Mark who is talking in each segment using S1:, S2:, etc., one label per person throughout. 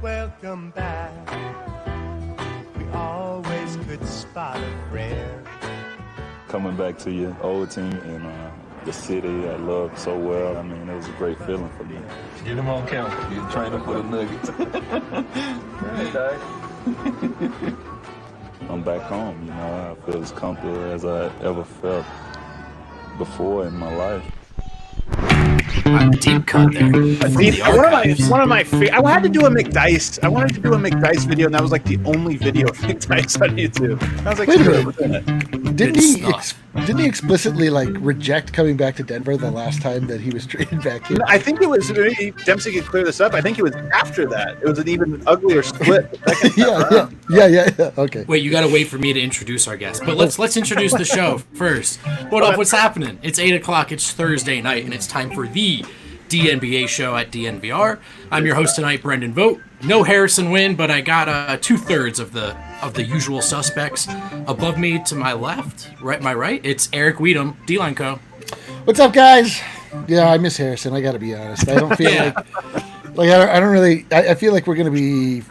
S1: Welcome back. We always could spot a prayer.
S2: Coming back to your old team and the city I love so well, I mean, it was a great feeling for me.
S3: Get him on camera.
S2: You train him for the Nuggets. I'm back home, you know. I feel as comfortable as I ever felt before in my life.
S4: Deep cut there.
S5: One of my I had to do a McDice. I wanted to do a McDice video, and that was like the only video of McDice on YouTube. I was like,
S6: wait a minute. Didn't he explicitly like reject coming back to Denver the last time that he was traded back here?
S5: I think it was Dempsey could clear this up. I think it was after that. It was an even uglier split.
S6: Yeah. Okay.
S4: Wait, you got to wait for me to introduce our guest, but let's introduce the show first. What up? What's happening? It's 8:00. It's Thursday night, and it's time for the DNBA show at DNVR. I'm your host tonight, Brendan Vogt. No Harrison Wynn, but I got 2/3 of the usual suspects. Above me to my left, my right, it's Eric Weedham, D-Line Co.
S6: What's up, guys? Yeah, I miss Harrison. I got to be honest. I don't feel like I don't really. I feel like we're gonna be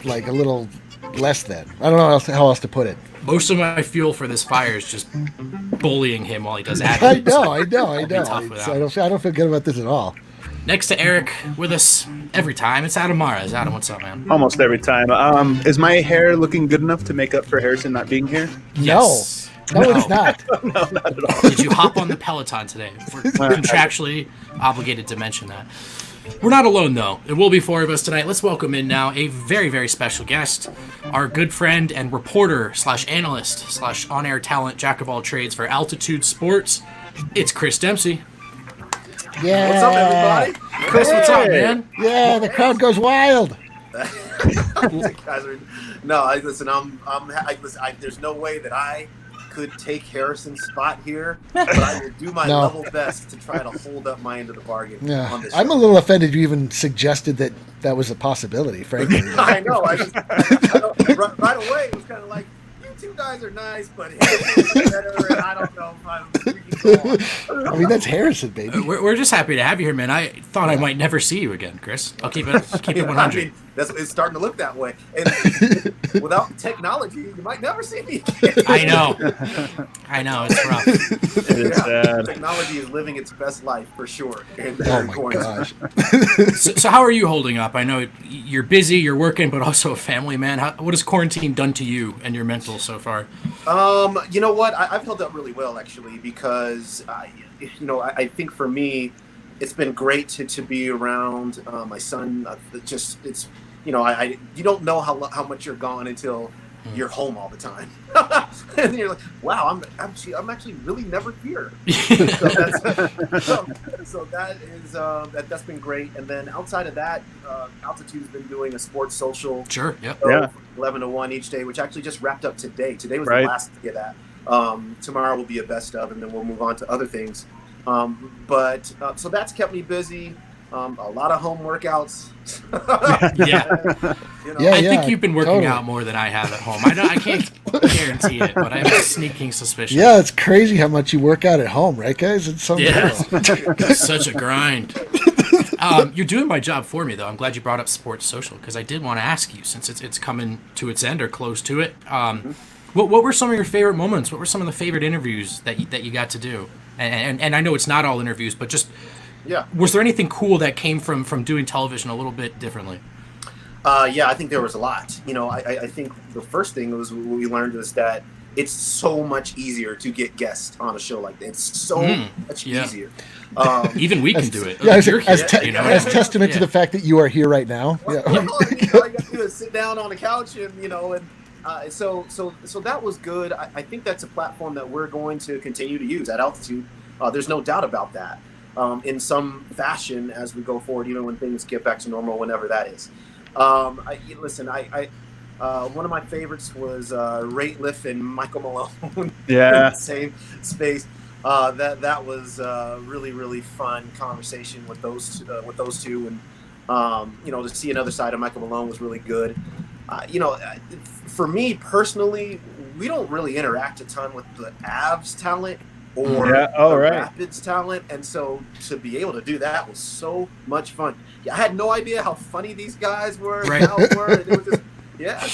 S6: like a little less than. I don't know how else to put it.
S4: Most of my fuel for this fire is just bullying him while he does admin.
S6: I know. I don't feel good about this at all.
S4: Next to Eric, with us every time, it's Adam Mara. Adam, what's up, man?
S5: Almost every time. Is my hair looking good enough to make up for Harrison not being here?
S4: Yes.
S6: No, it's not.
S5: No, not at all.
S4: Did you hop on the Peloton today? We're contractually obligated to mention that. We're not alone, though. There will be 4 of us tonight. Let's welcome in now a very, very special guest, our good friend and reporter / analyst / on-air talent, jack of all trades for Altitude Sports. It's Chris Dempsey.
S6: Yeah.
S7: What's up, everybody?
S4: Chris, what's up, man?
S6: Yeah, the crowd goes wild.
S7: Listen. There's no way that I could take Harrison's spot here, but I will do my level best to try to hold up my end of the bargain.
S6: Yeah,
S7: on this
S6: I'm a little offended you even suggested that was a possibility, frankly.
S7: I know. Right away, it was kind of like, you two guys are nice, but Harrison's better, and I don't know if I'm freaking going.
S6: I mean, that's Harrison, baby.
S4: We're just happy to have you here, man. I thought I might never see you again, Chris. I'll keep it 100.
S7: I mean, it's starting to look that way. And without technology, you might never see me again.
S4: I know. It's rough.
S7: Technology is living its best life for sure.
S6: Oh my gosh.
S4: So how are you holding up? I know you're busy, you're working, but also a family man. What has quarantine done to you and your mental so far?
S7: You know what? I've held up really well, actually, because I think for me, it's been great to be around my son. You don't know how much you're gone until you're home all the time, and then you're like, wow, I'm actually really never here. So that's been great. And then outside of that, Altitude's been doing a sports social.
S4: Sure. Yep.
S7: 11 to 1 each day, which actually just wrapped up today. Today was
S5: right.
S7: The last to get at. Tomorrow will be a best of, and then we'll move on to other things. So that's kept me busy. A lot of home workouts.
S4: I think you've been working out more than I have at home. I can't guarantee it, but I have a sneaking suspicion.
S6: Yeah, it's crazy how much you work out at home, right, guys? It's something else.
S4: It's such a grind. You're doing my job for me, though. I'm glad you brought up sports social, because I did want to ask you, since it's coming to its end or close to it. What were some of your favorite moments? What were some of the favorite interviews that you got to do? And I know it's not all interviews, but just was there anything cool that came from doing television a little bit differently?
S7: I think there was a lot. I think the first thing was what we learned is that it's so much easier to get guests on a show like that. It's so much easier.
S4: Even we can do it.
S6: Yeah, as testament to the fact that you are here right now.
S7: All you got to do is sit down on the couch and so that was good. I think that's a platform that we're going to continue to use at Altitude. There's no doubt about that. In some fashion as we go forward, even when things get back to normal, whenever that is. One of my favorites was Ray Liff and Michael Malone.
S5: Yeah.
S7: In the same space. That was really, really fun conversation with those two, and to see another side of Michael Malone was really good. For me personally, we don't really interact a ton with the Avs talent. or
S5: the
S7: Rapids talent. And so to be able to do that was so much fun. I had no idea how funny these guys were.
S4: Right.
S7: And how it were. And it was just,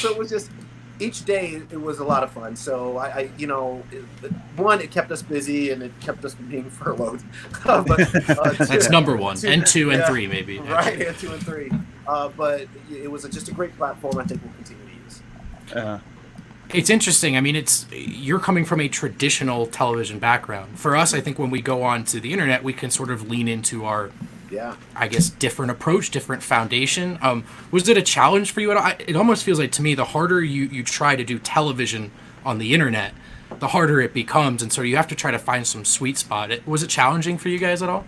S7: so it was just, each day it was a lot of fun. So it kept us busy and it kept us from being furloughed.
S4: That's number one, and two and three maybe.
S7: Right, and 2 and 3. But it was just a great platform. I think we'll continue to use.
S4: It's interesting. I mean, you're coming from a traditional television background. For us, I think when we go on to the internet, we can sort of lean into our, I guess, different approach, different foundation. Was it a challenge for you at all? It almost feels like to me the harder you try to do television on the internet, the harder it becomes, and so you have to try to find some sweet spot. Was it challenging for you guys at all?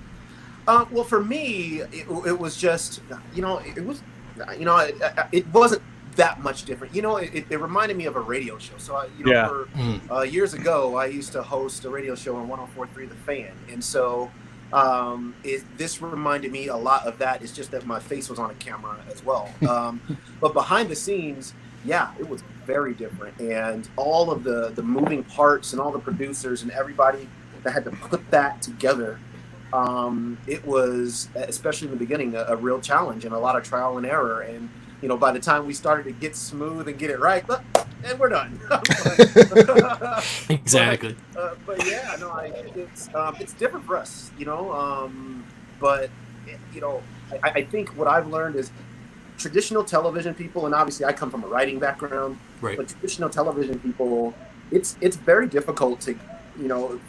S7: Well, for me, it was just, it wasn't that much different. It reminded me of a radio show. So, for years ago, I used to host a radio show on 104.3 The Fan. And so this reminded me a lot of that. It's just that my face was on a camera as well. But behind the scenes, it was very different. And all of the moving parts and all the producers and everybody that had to put that together, it was, especially in the beginning, a real challenge and a lot of trial and error. And by the time we started to get smooth and get it right, and we're done.
S4: Exactly.
S7: It's different for us, but I think what I've learned is traditional television people, and obviously I come from a writing background,
S4: right.
S7: But traditional television people, it's very difficult to,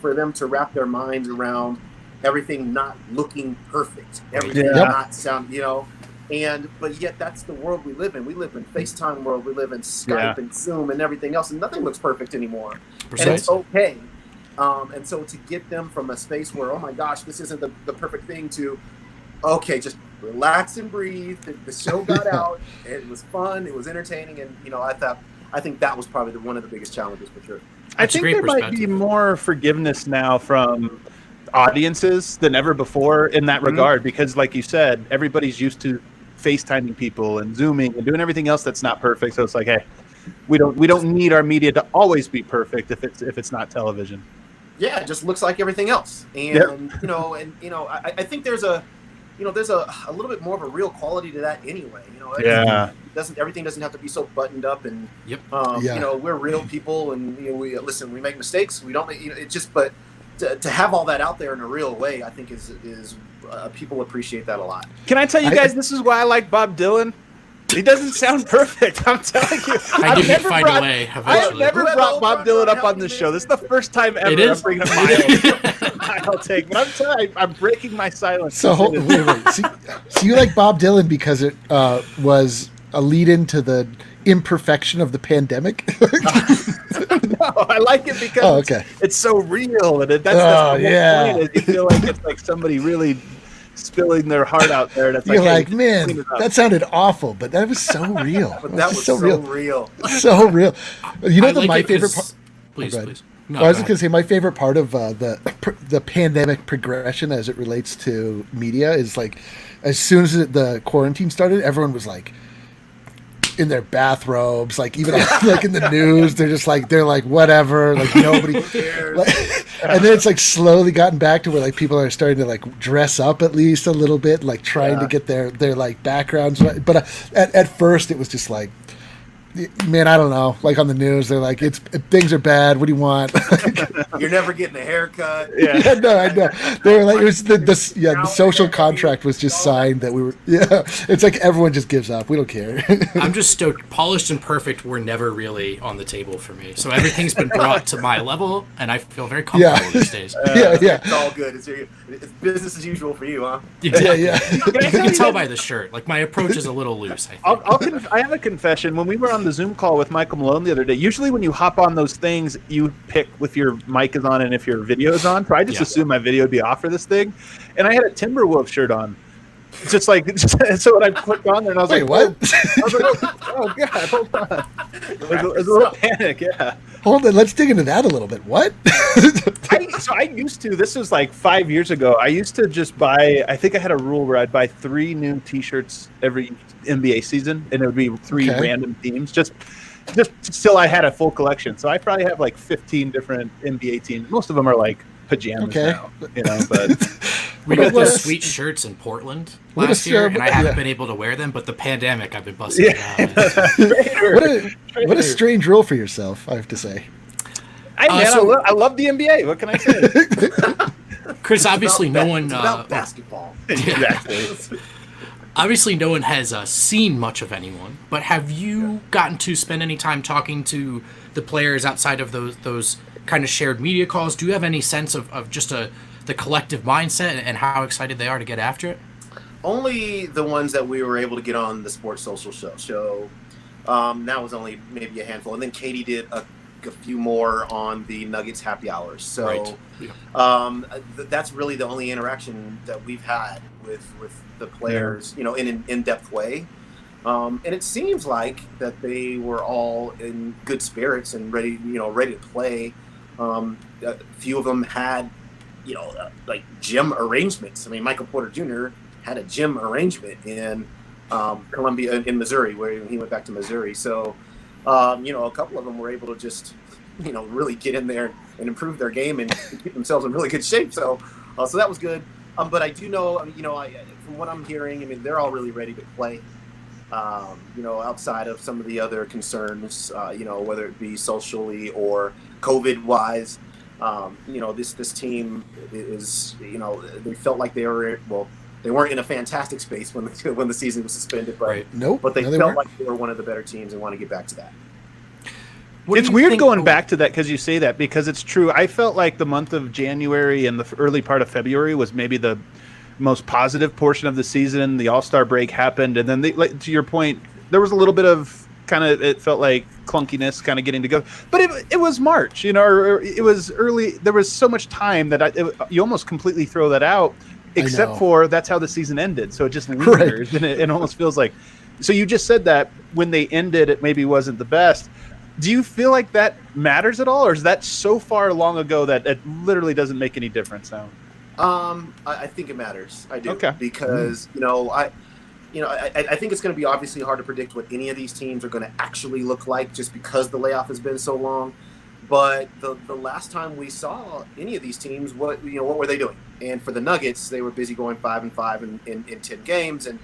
S7: for them to wrap their minds around everything not looking perfect, everything not sound, but yet that's the world we live in. We live in FaceTime world. We live in Skype and Zoom and everything else, and nothing looks perfect anymore.
S4: Precisely.
S7: And it's okay. And so to get them from a space where, oh my gosh, this isn't the perfect thing, to, okay, just relax and breathe. The show got out. It was fun. It was entertaining. And, I think that was probably one of the biggest challenges for sure.
S5: I think there might be more forgiveness now from audiences than ever before in that regard, because like you said, everybody's used to FaceTiming people and Zooming and doing everything else that's not perfect. So it's like, hey, we don't need our media to always be perfect if it's not television.
S7: Yeah, it just looks like everything else. And I think there's a little bit more of a real quality to that anyway. Everything doesn't have to be so buttoned up, and we're real people, and we make mistakes. We don't make it's just, but to have all that out there in a real way, I think is people appreciate that a lot.
S5: Can I tell you guys, this is why I like Bob Dylan? He doesn't sound perfect. I'm telling you.
S4: I've
S5: never brought Bob Dylan up on this show. This is the first time ever I'm bringing up I'll take. But I'm telling you, I'm breaking my silence.
S6: So wait. So you like Bob Dylan because it was a lead-in to the imperfection of the pandemic?
S5: No, I like it because it's so real, and that's the whole point. You feel like it's like somebody really spilling their heart out there. That's
S6: you're like, man, that sounded awful, but that was so real.
S7: But that was so real.
S6: So real. My favorite part.
S4: Please. No,
S6: I was just gonna say my favorite part of the pandemic progression as it relates to media is like, as soon as the quarantine started, everyone was like in their bathrobes, like even like in the news, they're like whatever, like nobody cares. And then it's like slowly gotten back to where like people are starting to like dress up at least a little bit, like trying to get their like backgrounds right. But at first it was just like, man, I don't know. Like on the news, they're like, things are bad. What do you want?
S7: You're never getting a haircut.
S6: Yeah, no, I know. They were like, it was the social contract was just signed that we were. Yeah, it's like everyone just gives up. We don't care.
S4: I'm just stoked. Polished and perfect were never really on the table for me. So everything's been brought to my level, and I feel very comfortable these days.
S7: Yeah. It's all good. It's business as usual for you, huh?
S4: Exactly. Yeah. You can tell by the shirt. Like my approach is a little loose. I think.
S5: I have a confession. When we were on the Zoom call with Michael Malone the other day, usually when you hop on those things, you pick if your mic is on and if your video is on. So I just assumed my video would be off for this thing, and I had a Timberwolf shirt on. Just like, so when I clicked on there, and I was like,
S6: what?
S5: I was like, oh God, hold on. It was a little panic, yeah.
S6: Hold on, let's dig into that a little bit. What?
S5: I used to, this was like 5 years ago, I used to just buy, I think I had a rule where I'd buy 3 new t-shirts every NBA season, and it would be 3 random teams, just till I had a full collection. So I probably have like 15 different NBA teams. Most of them are like pajamas
S6: Okay.
S5: now, but
S4: We got
S6: Let
S4: those
S6: us-
S4: sweet shirts in Portland
S6: let
S4: last
S6: us,
S4: year, and I haven't
S6: yeah.
S4: been able to wear them. But the pandemic, I've been busting it out.
S6: What a strange role for yourself, I have to say.
S5: Hey, man,
S4: so-
S5: I love the NBA. What can I say?
S4: Chris, obviously, no
S7: It's
S4: one.
S7: about basketball.
S5: Exactly.
S4: Obviously, no one has seen much of anyone. But have you gotten to spend any time talking to the players outside of those kind of shared media calls? Do you have any sense of just the collective mindset and how excited they are to get after it?
S7: Only the ones that we were able to get on the Sports Social show. That was only maybe a handful, and then Katie did a few more on the Nuggets happy hours. So
S4: Right. Yeah.
S7: that's really the only interaction that we've had with the players, in an in-depth way. And it seems like that they were all in good spirits and ready to play. A few of them had, like gym arrangements. I mean, Michael Porter Jr. had a gym arrangement in Columbia, in Missouri, where he went back to Missouri. So, a couple of them were able to just, really get in there and improve their game and keep themselves in really good shape. So that was good. But I do know, from what I'm hearing, they're all really ready to play. Outside of some of the other concerns, whether it be socially or COVID-wise, this team is, they felt like they weren't in a fantastic space when the season was suspended, but
S4: Right.
S6: Nope.
S7: but they
S6: no,
S7: felt
S6: weren't.
S7: like they were one of the better teams and want to get back to that.
S4: What do
S5: It's
S4: you
S5: weird
S4: think-
S5: going back to that because you say that, because it's true. I felt like the month of January and the early part of February was maybe the most positive portion of the season. The All-Star break happened, and then to your point, there was a little bit of it felt like clunkiness kind of getting to go. But it was March, or it was early. There was so much time that you almost completely throw that out, except for that's how the season ended. So it just lingers, and it almost feels like. So you just said that when they ended, it maybe wasn't the best. Do you feel like that matters at all, or is that so far long ago that it literally doesn't make any difference now?
S7: I think it matters. I do.
S5: Okay.
S7: Because, I think it's going to be obviously hard to predict what any of these teams are going to actually look like just because the layoff has been so long. But the last time we saw any of these teams, what were they doing? And for the Nuggets, they were busy going 5-5 in 10 games, and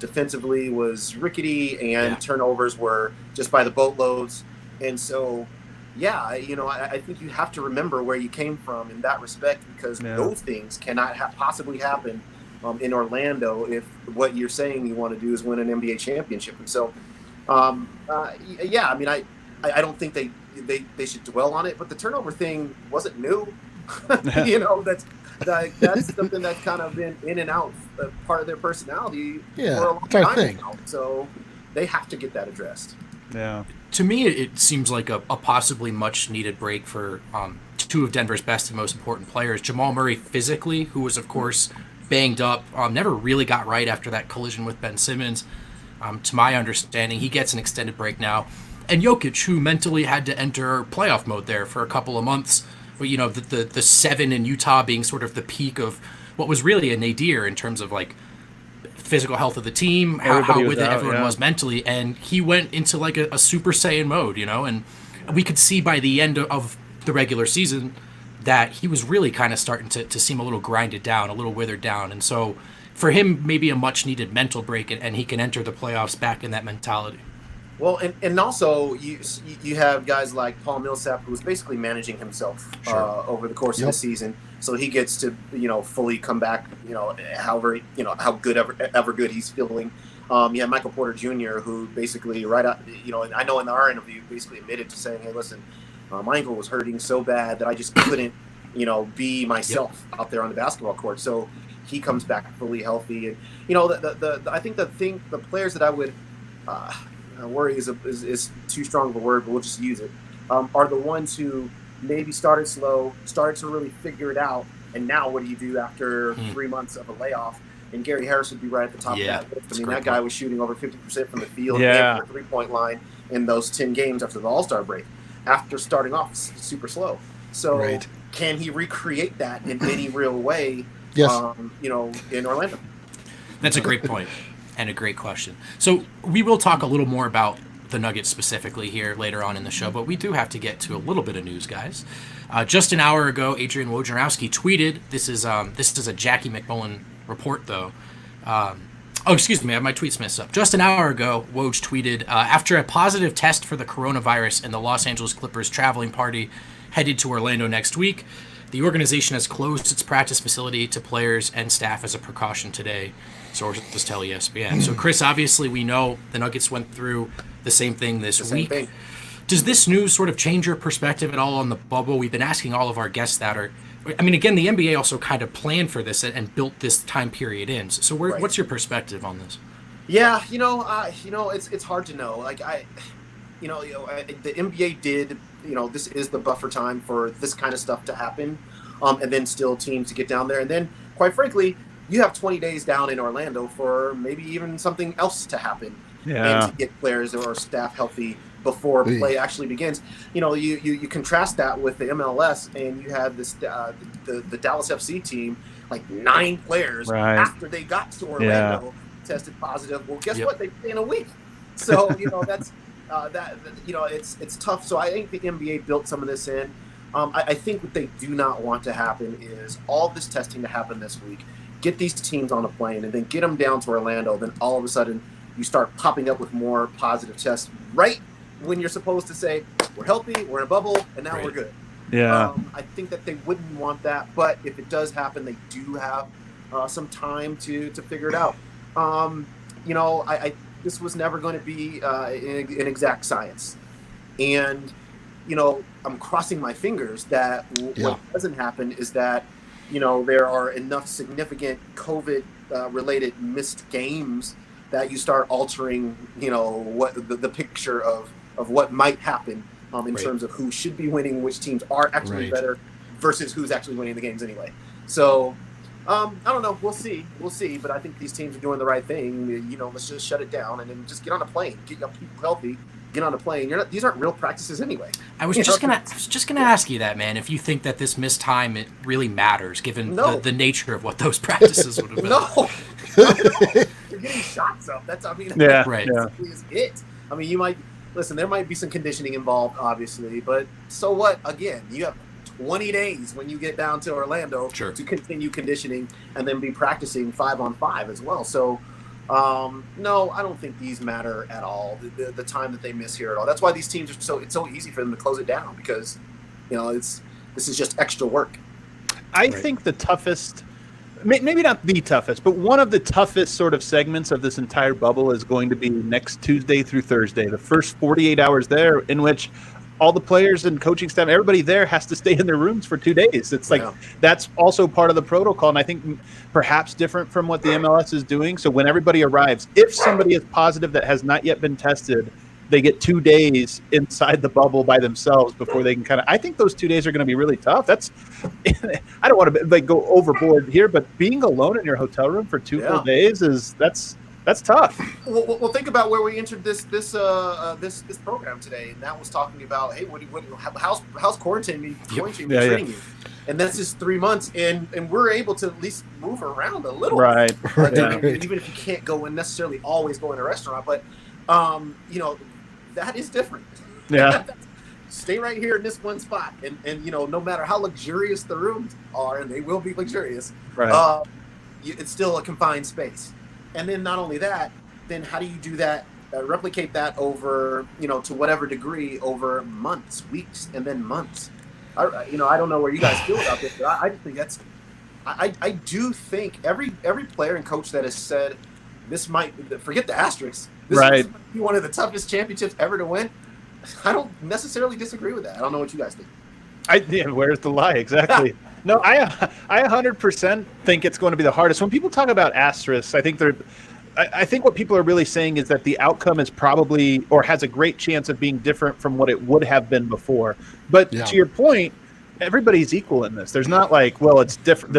S7: defensively was rickety, and turnovers were just by the boatloads. And so, I think you have to remember where you came from in that respect, because those things cannot possibly happen in Orlando if what you're saying you want to do is win an NBA championship. And so, I don't think they should dwell on it. But the turnover thing wasn't new. That's something that's kind of been in and out, part of their personality for a long
S6: it's our
S7: time
S6: thing.
S7: now. So they have to get that addressed.
S5: Yeah.
S4: To me, it seems like a possibly much-needed break for two of Denver's best and most important players. Jamal Murray physically, who was, of course, banged up, never really got right after that collision with Ben Simmons. To my understanding, he gets an extended break now. And Jokic, who mentally had to enter playoff mode there for a couple of months. But, the 7 in Utah being sort of the peak of what was really a nadir in terms of, like, physical health of the team, how with it everyone was mentally, and he went into like a Super Saiyan mode, and we could see by the end of the regular season that he was really kind of starting to seem a little grinded down, a little withered down, and so for him, maybe a much needed mental break, and he can enter the playoffs back in that mentality.
S7: Well, and also you have guys like Paul Millsap, who was basically managing himself over the course of the season, so he gets to fully come back, however how good ever good he's feeling. You have Michael Porter Jr., who basically and I know in our interview basically admitted to saying, hey, listen, my ankle was hurting so bad that I just couldn't be myself out there on the basketball court. So he comes back fully healthy, and I think the players that I would worry is too strong of a word, but we'll just use it, are the ones who maybe started slow, started to really figure it out, and now what do you do after 3 months of a layoff? And Gary Harris would be right at the top of that list. I mean, that guy was shooting over 50% from the field and from the three-point line in those 10 games after the All-Star break, after starting off super slow. So can he recreate that in any real way, in Orlando?
S4: That's a great point. And a great question. So we will talk a little more about the Nuggets specifically here later on in the show, but we do have to get to a little bit of news, guys. Just an hour ago, Adrian Wojnarowski tweeted. This is a Jackie McMullen report, though. Excuse me, I have my tweets messed up. Just an hour ago, Woj tweeted, after a positive test for the coronavirus and the Los Angeles Clippers traveling party headed to Orlando next week, the organization has closed its practice facility to players and staff as a precaution today, sources tell ESPN. So, Chris, obviously we know the Nuggets went through the same thing this week. Does this news sort of change your perspective at all on the bubble? We've been asking all of our guests that. Again, the NBA also kind of planned for this and built this time period in. So what's your perspective on this?
S7: Yeah, it's hard to know. The NBA did, this is the buffer time for this kind of stuff to happen, and then still teams to get down there. And then, quite frankly, you have 20 days down in Orlando for maybe even something else to happen and to get players or staff healthy before play actually begins. You contrast that with the MLS, and you had this the Dallas FC team, like 9 players after they got to Orlando tested positive. Well, guess what? They play in a week. So that's it's tough. So I think the NBA built some of this in. I think what they do not want to happen is all this testing to happen this week. Get these teams on a plane and then get them down to Orlando. Then all of a sudden you start popping up with more positive tests right when you're supposed to say, we're healthy, we're in a bubble, and now we're good.
S5: Yeah.
S7: I think that they wouldn't want that, but if it does happen, they do have some time to figure it out. This was never going to be an exact science. And, I'm crossing my fingers that what doesn't happen is that, there are enough significant COVID-related missed games that you start altering, what the picture of what might happen in terms of who should be winning, which teams are actually better versus who's actually winning the games anyway. So, I don't know. We'll see. But I think these teams are doing the right thing. Let's just shut it down and then just get on a plane, get your people healthy, get on a plane. These aren't real practices anyway.
S4: I was just gonna ask you that, man. If you think that this missed time it really matters, given the nature of what those practices would have been.
S7: No. You're getting shots up. That's is it. You might listen. There might be some conditioning involved, obviously, but so what? Again, you have 20 days when you get down to Orlando to continue conditioning and then be practicing 5-on-5 as well. So, no, I don't think these matter at all. The time that they miss here at all. That's why these teams are it's so easy for them to close it down because, this is just extra work.
S5: I think the toughest, maybe not the toughest, but one of the toughest sort of segments of this entire bubble is going to be next Tuesday through Thursday, the first 48 hours there, in which all the players and coaching staff, everybody there has to stay in their rooms for 2 days. It's like that's also part of the protocol, and I think perhaps different from what the MLS is doing. So when everybody arrives, if somebody is positive that has not yet been tested, they get 2 days inside the bubble by themselves before they can I think those 2 days are going to be really tough. That's I don't want to go overboard here, but being alone in your hotel room for 2 full days that's tough.
S7: Well, think about where we entered this program today, and that was talking about, hey, how's quarantine treating you? And that's just 3 months, and we're able to at least move around a little bit. Even if you can't necessarily always go in a restaurant, but that is different.
S5: Yeah.
S7: Stay right here in this one spot, and no matter how luxurious the rooms are, and they will be luxurious, it's still a confined space. And then not only that, then how do you do that, replicate that over, to whatever degree over months, weeks, and then months? I don't know where you guys feel about this, but I just think I do think every player and coach that has said this might, forget the asterisks, this might be one of the toughest championships ever to win. I don't necessarily disagree with that. I don't know what you guys think.
S5: Where's the lie? Exactly. No, I 100% think it's going to be the hardest. When people talk about asterisks, I think what people are really saying is that the outcome is probably or has a great chance of being different from what it would have been before. But to your point, everybody's equal in this. There's not like, well, it's different.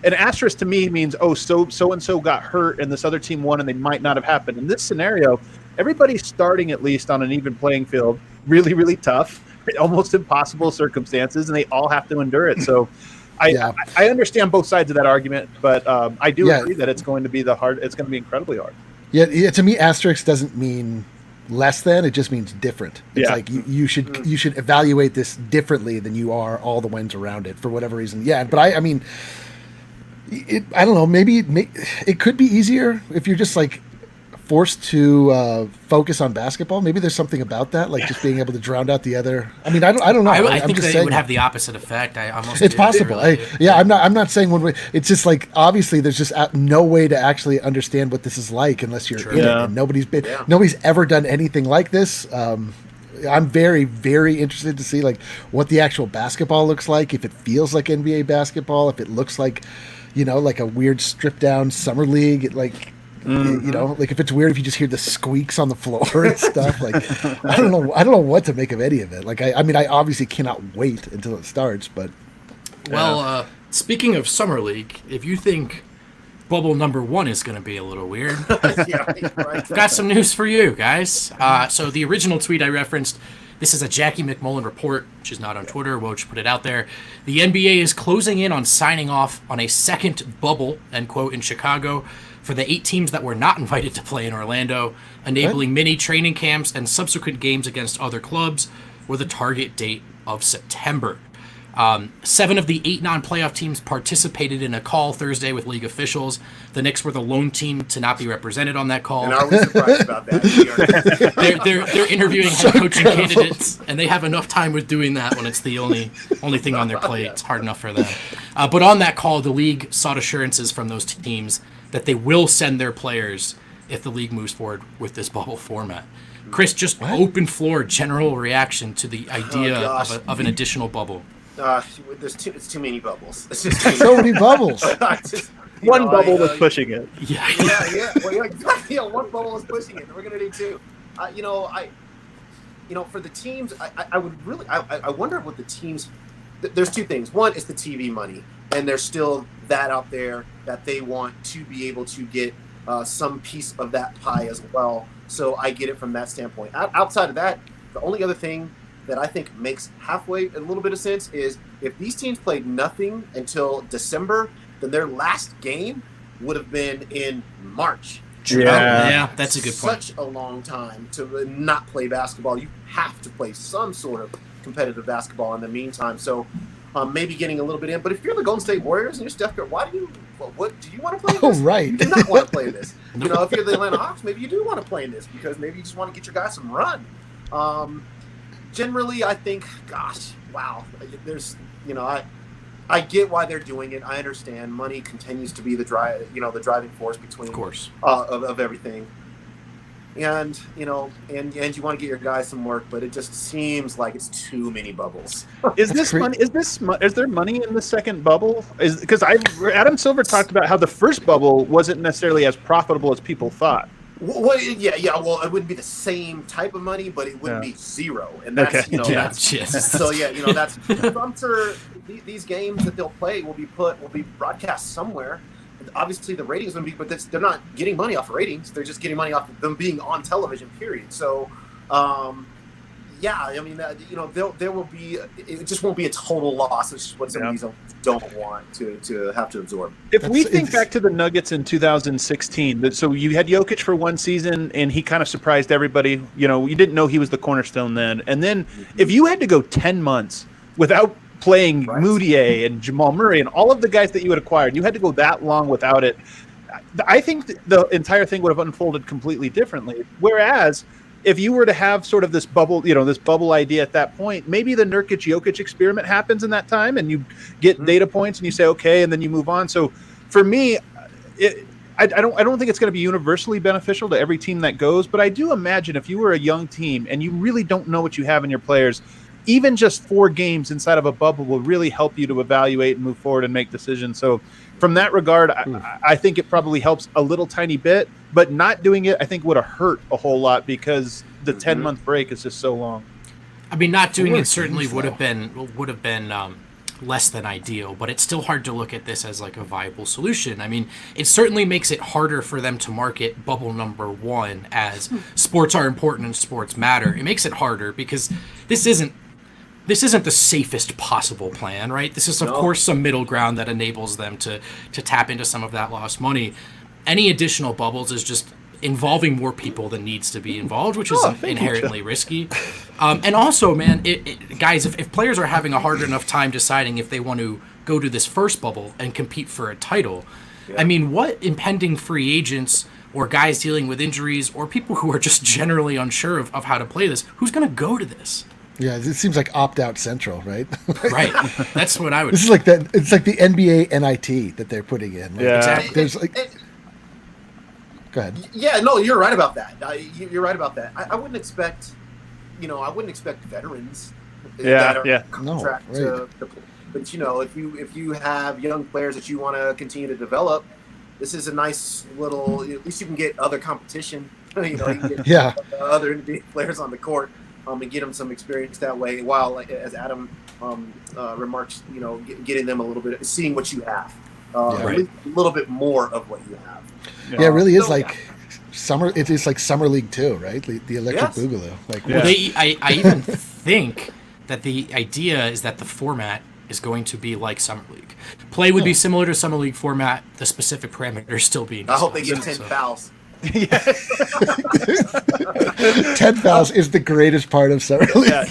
S5: An asterisk to me means, so-and-so got hurt and this other team won and they might not have happened. In this scenario, everybody's starting at least on an even playing field, really, really tough, almost impossible circumstances, and they all have to endure it. So I understand both sides of that argument, but I do agree that it's going to be it's going to be incredibly hard.
S6: Yeah, to me, asterisk doesn't mean less than. It just means different. It's
S5: Yeah.
S6: like you should evaluate this differently than you are all the ones around it for whatever reason. Yeah, but I mean, I don't know. Maybe it could be easier if you're just like forced to focus on basketball. Maybe there's something about that, like just being able to drown out the other. I mean, I don't know.
S4: I
S6: I'm
S4: think
S6: just
S4: that
S6: saying
S4: it would have the opposite effect. I almost
S6: it's
S4: do.
S6: possible.
S4: Really.
S6: I'm not saying one way. It's just like obviously there's just no way to actually understand what this is like unless you're in it.
S5: Yeah.
S6: And nobody's ever done anything like this. I'm very, very interested to see like what the actual basketball looks like. If it feels like NBA basketball, if it looks like, like a weird stripped down summer league, like. Like if it's weird if you just hear the squeaks on the floor and stuff. Like I don't know what to make of any of it. Like I mean I obviously cannot wait until it starts. But
S4: speaking of summer league, if you think bubble number 1 is going to be a little weird,
S7: Yeah, right.
S4: I've got some news for you guys. So the original tweet I referenced. This is a Jackie McMullen report, which is not on Twitter. Woj put it out there. The NBA is closing in on signing off on a second bubble, end quote, in Chicago for the 8 teams that were not invited to play in Orlando, enabling mini training camps and subsequent games against other clubs with a target date of September. 7 of the 8 non-playoff teams participated in a call Thursday with league officials. The Knicks were the lone team to not be represented on that call.
S7: And are we surprised about that?
S4: They're interviewing head coaching candidates, and they have enough time with doing that when it's the only thing on their plate. It's hard enough for them. But on that call, the league sought assurances from those teams that they will send their players if the league moves forward with this bubble format. Chris, just open floor general reaction to the idea of an additional bubble.
S7: It's too many bubbles. It's just
S6: so many bubbles.
S5: One bubble was pushing it.
S4: Yeah.
S7: Well, yeah, exactly. Yeah, one bubble is pushing it. We're gonna do 2. For the teams, I would really, I wonder what the teams. There's 2 things. One is the TV money, and there's still that out there that they want to be able to get some piece of that pie as well. So I get it from that standpoint. Outside of that, the only other thing that I think makes halfway a little bit of sense is if these teams played nothing until December, then their last game would have been in March.
S4: Yeah, that's a good point.
S7: Such a long time to not play basketball. You have to play some sort of competitive basketball in the meantime. So maybe getting a little bit in. But if you're the Golden State Warriors and you're Steph Curry, what do you want to play in this?
S6: Oh, right.
S7: You do not want to play in this. If you're the Atlanta Hawks, maybe you do want to play in this because maybe you just want to get your guys some run. Generally, I think, gosh, wow. There's, I get why they're doing it. I understand money continues to be the driving force between,
S4: of course,
S7: of everything. And you want to get your guys some work, but it just seems like it's too many bubbles.
S5: Is there money in the second bubble? Because Adam Silver talked about how the first bubble wasn't necessarily as profitable as people thought.
S7: Well, yeah. Well, it wouldn't be the same type of money, but it wouldn't be zero. And that's, so that's. I'm sure these games that they'll play will be broadcast somewhere. Obviously, the ratings will be, but they're not getting money off of ratings. They're just getting money off of them being on television. Period. So, there will be. It just won't be a total loss. It's just what some of these don't want to have to absorb.
S5: If we think back to the Nuggets in 2016, so you had Jokic for one season, and he kind of surprised everybody. You didn't know he was the cornerstone then. And then if you had to go 10 months without playing Moutier and Jamal Murray and all of the guys that you had acquired, you had to go that long without it. I think the entire thing would have unfolded completely differently. Whereas if you were to have sort of this bubble, this bubble idea at that point, maybe the Nurkic-Jokic experiment happens in that time and you get data points and you say, okay, and then you move on. So for me, I don't think it's going to be universally beneficial to every team that goes, but I do imagine if you were a young team and you really don't know what you have in your players, even just 4 games inside of a bubble will really help you to evaluate and move forward and make decisions. So from that regard, I think it probably helps a little tiny bit, but not doing it, I think, would have hurt a whole lot because the 10-month break is just so long.
S4: I mean, not doing it certainly would have been less than ideal, but it's still hard to look at this as like a viable solution. I mean, it certainly makes it harder for them to market bubble number 1 as sports are important and sports matter. It makes it harder because this isn't the safest possible plan, right? This is, of course, some middle ground that enables them to tap into some of that lost money. Any additional bubbles is just involving more people than needs to be involved, which is inherently risky. And also, man, guys, if players are having a hard enough time deciding if they want to go to this first bubble and compete for a title, I mean, what impending free agents or guys dealing with injuries or people who are just generally unsure of how to play this, who's going to go to this?
S6: Yeah, it seems like opt-out central, right?
S4: Right. That's what I would.
S6: This is like that. It's like the NBA NIT that they're putting in. Like,
S4: Exactly.
S6: There's like. Go ahead.
S7: Yeah, no, you're right about that. You're right about that. I wouldn't expect, I wouldn't expect veterans that are contract to play. But if you have young players that you want to continue to develop, this is a nice little. At least you can get other competition. You can get other NBA players on the court. And get them some experience that way. While, like, as Adam remarks, getting them a little bit, seeing what you have, at least a little bit more of what you have.
S6: Yeah, it really is like summer. It is like summer league too, right? The electric boogaloo. Like,
S4: I even think that the idea is that the format is going to be like summer league. Play would be similar to summer league format. The specific parameters still being discussed.
S7: I hope they get 10 fouls.
S6: 10 fouls is the greatest part of summer league.
S5: Yeah,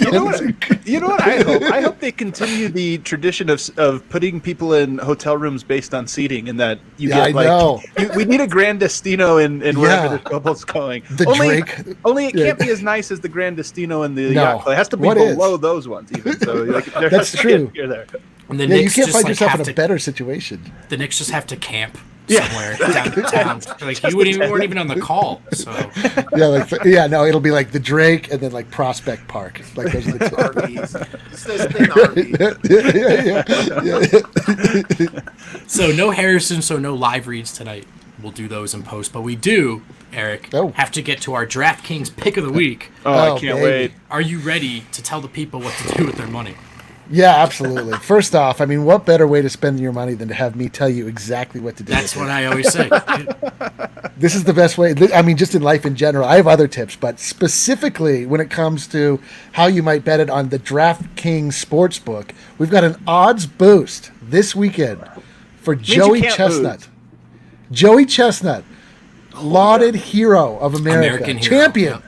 S5: you know what I hope? I hope they continue the tradition of putting people in hotel rooms based on seating, and that you get we need a Grand Destino in wherever the bubble's going. Only it can't be as nice as the Grand Destino in the yacht club. It has to be below those ones even. So
S6: that's true.
S5: You're there.
S4: And the
S6: you can't find yourself in a better situation.
S4: The Knicks just have to camp somewhere downtown. Like you weren't even on the call. So
S6: it'll be like the Drake and then like Prospect Park. Like those are the
S4: two RVs. So no Harrison, so no live reads tonight. We'll do those in post, but we do, Eric, have to get to our DraftKings pick of the week.
S5: I can't wait.
S4: Are you ready to tell the people what to do with their money?
S6: Yeah, absolutely. First off, I mean, what better way to spend your money than to have me tell you exactly what to do?
S4: That's what I always say.
S6: This is the best way. I mean, just in life in general. I have other tips, but specifically when it comes to how you might bet it on the DraftKings Sportsbook, we've got an odds boost this weekend for Joey Chestnut.
S5: Lose.
S6: Joey Chestnut, lauded hero of America, champion,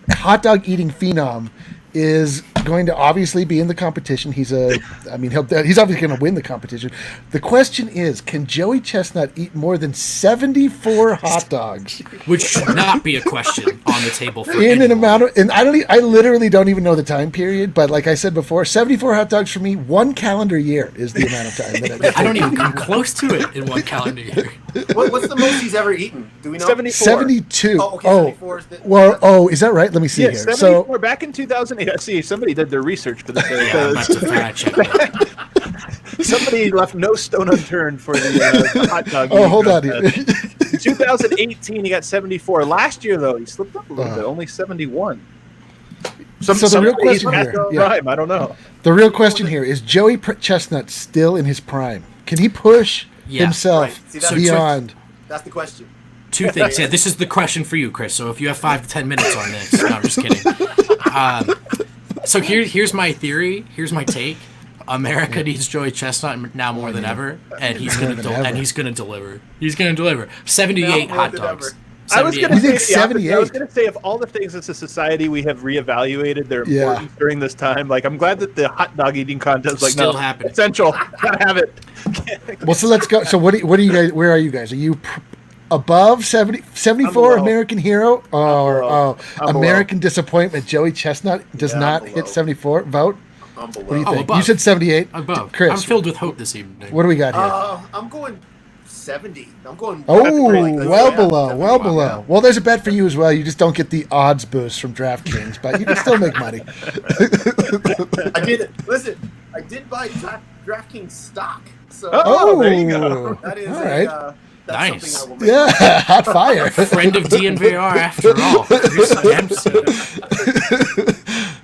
S6: hot dog eating phenom, is going to obviously be in the competition. He's obviously going to win the competition. The question is, can Joey Chestnut eat more than 74 hot dogs?
S4: Which should not be a question on the table for
S6: in anyone. An amount of, and I literally don't even know the time period, but like I said before, 74 hot dogs for me, 1 calendar year is the amount of time that
S4: I don't even come close to it in 1 calendar year.
S7: What's the most he's ever eaten? Do we know?
S6: 72.
S7: Oh, okay, 74 is the...
S6: is that right? Let me see here.
S5: 74. So back in 2008, see, somebody did their research for this.
S4: I'm about to fact check that.
S5: Somebody left no stone unturned for the hot dog.
S6: Hold on here.
S5: In 2018, he got 74. Last year, though, he slipped up a little bit, only 71.
S6: So the real question here,
S5: I don't know.
S6: The real question here is: Joey Chestnut still in his prime? Can he push himself beyond?
S7: That's the question.
S4: 2 things. Yeah, this is the question for you, Chris. So if you have 5 to 10 minutes on this, no, I'm just kidding. So here's my theory. Here's my take. America needs Joey Chestnut now more than ever, and he's going to deliver. He's going to deliver 78 hot dogs.
S5: I was going to say
S6: 78.
S5: I was going to say, of all the things as a society we have reevaluated their importance during this time, like I'm glad that the hot dog eating contest
S4: still happening.
S5: Essential. Gotta have it.
S6: Well, so let's go. So what are you guys? Where are you guys? Are you above 74 American hero or American disappointment? Joey Chestnut does not hit 74. Vote. What do you think?
S4: Above.
S6: You said 78.
S4: Above.
S6: Chris,
S4: I'm filled with hope this evening.
S6: What do we got here?
S7: I'm going 70. I'm going.
S6: Well below. Well, there's a bet for you as well. You just don't get the odds boost from DraftKings, but you can still make money.
S7: I did buy DraftKings stock. So
S6: there
S5: you go.
S7: That is
S6: all right.
S7: that's
S4: Nice.
S7: something I will make.
S6: Yeah, hot fire.
S4: Friend of DNVR after all. Chris Dempsey.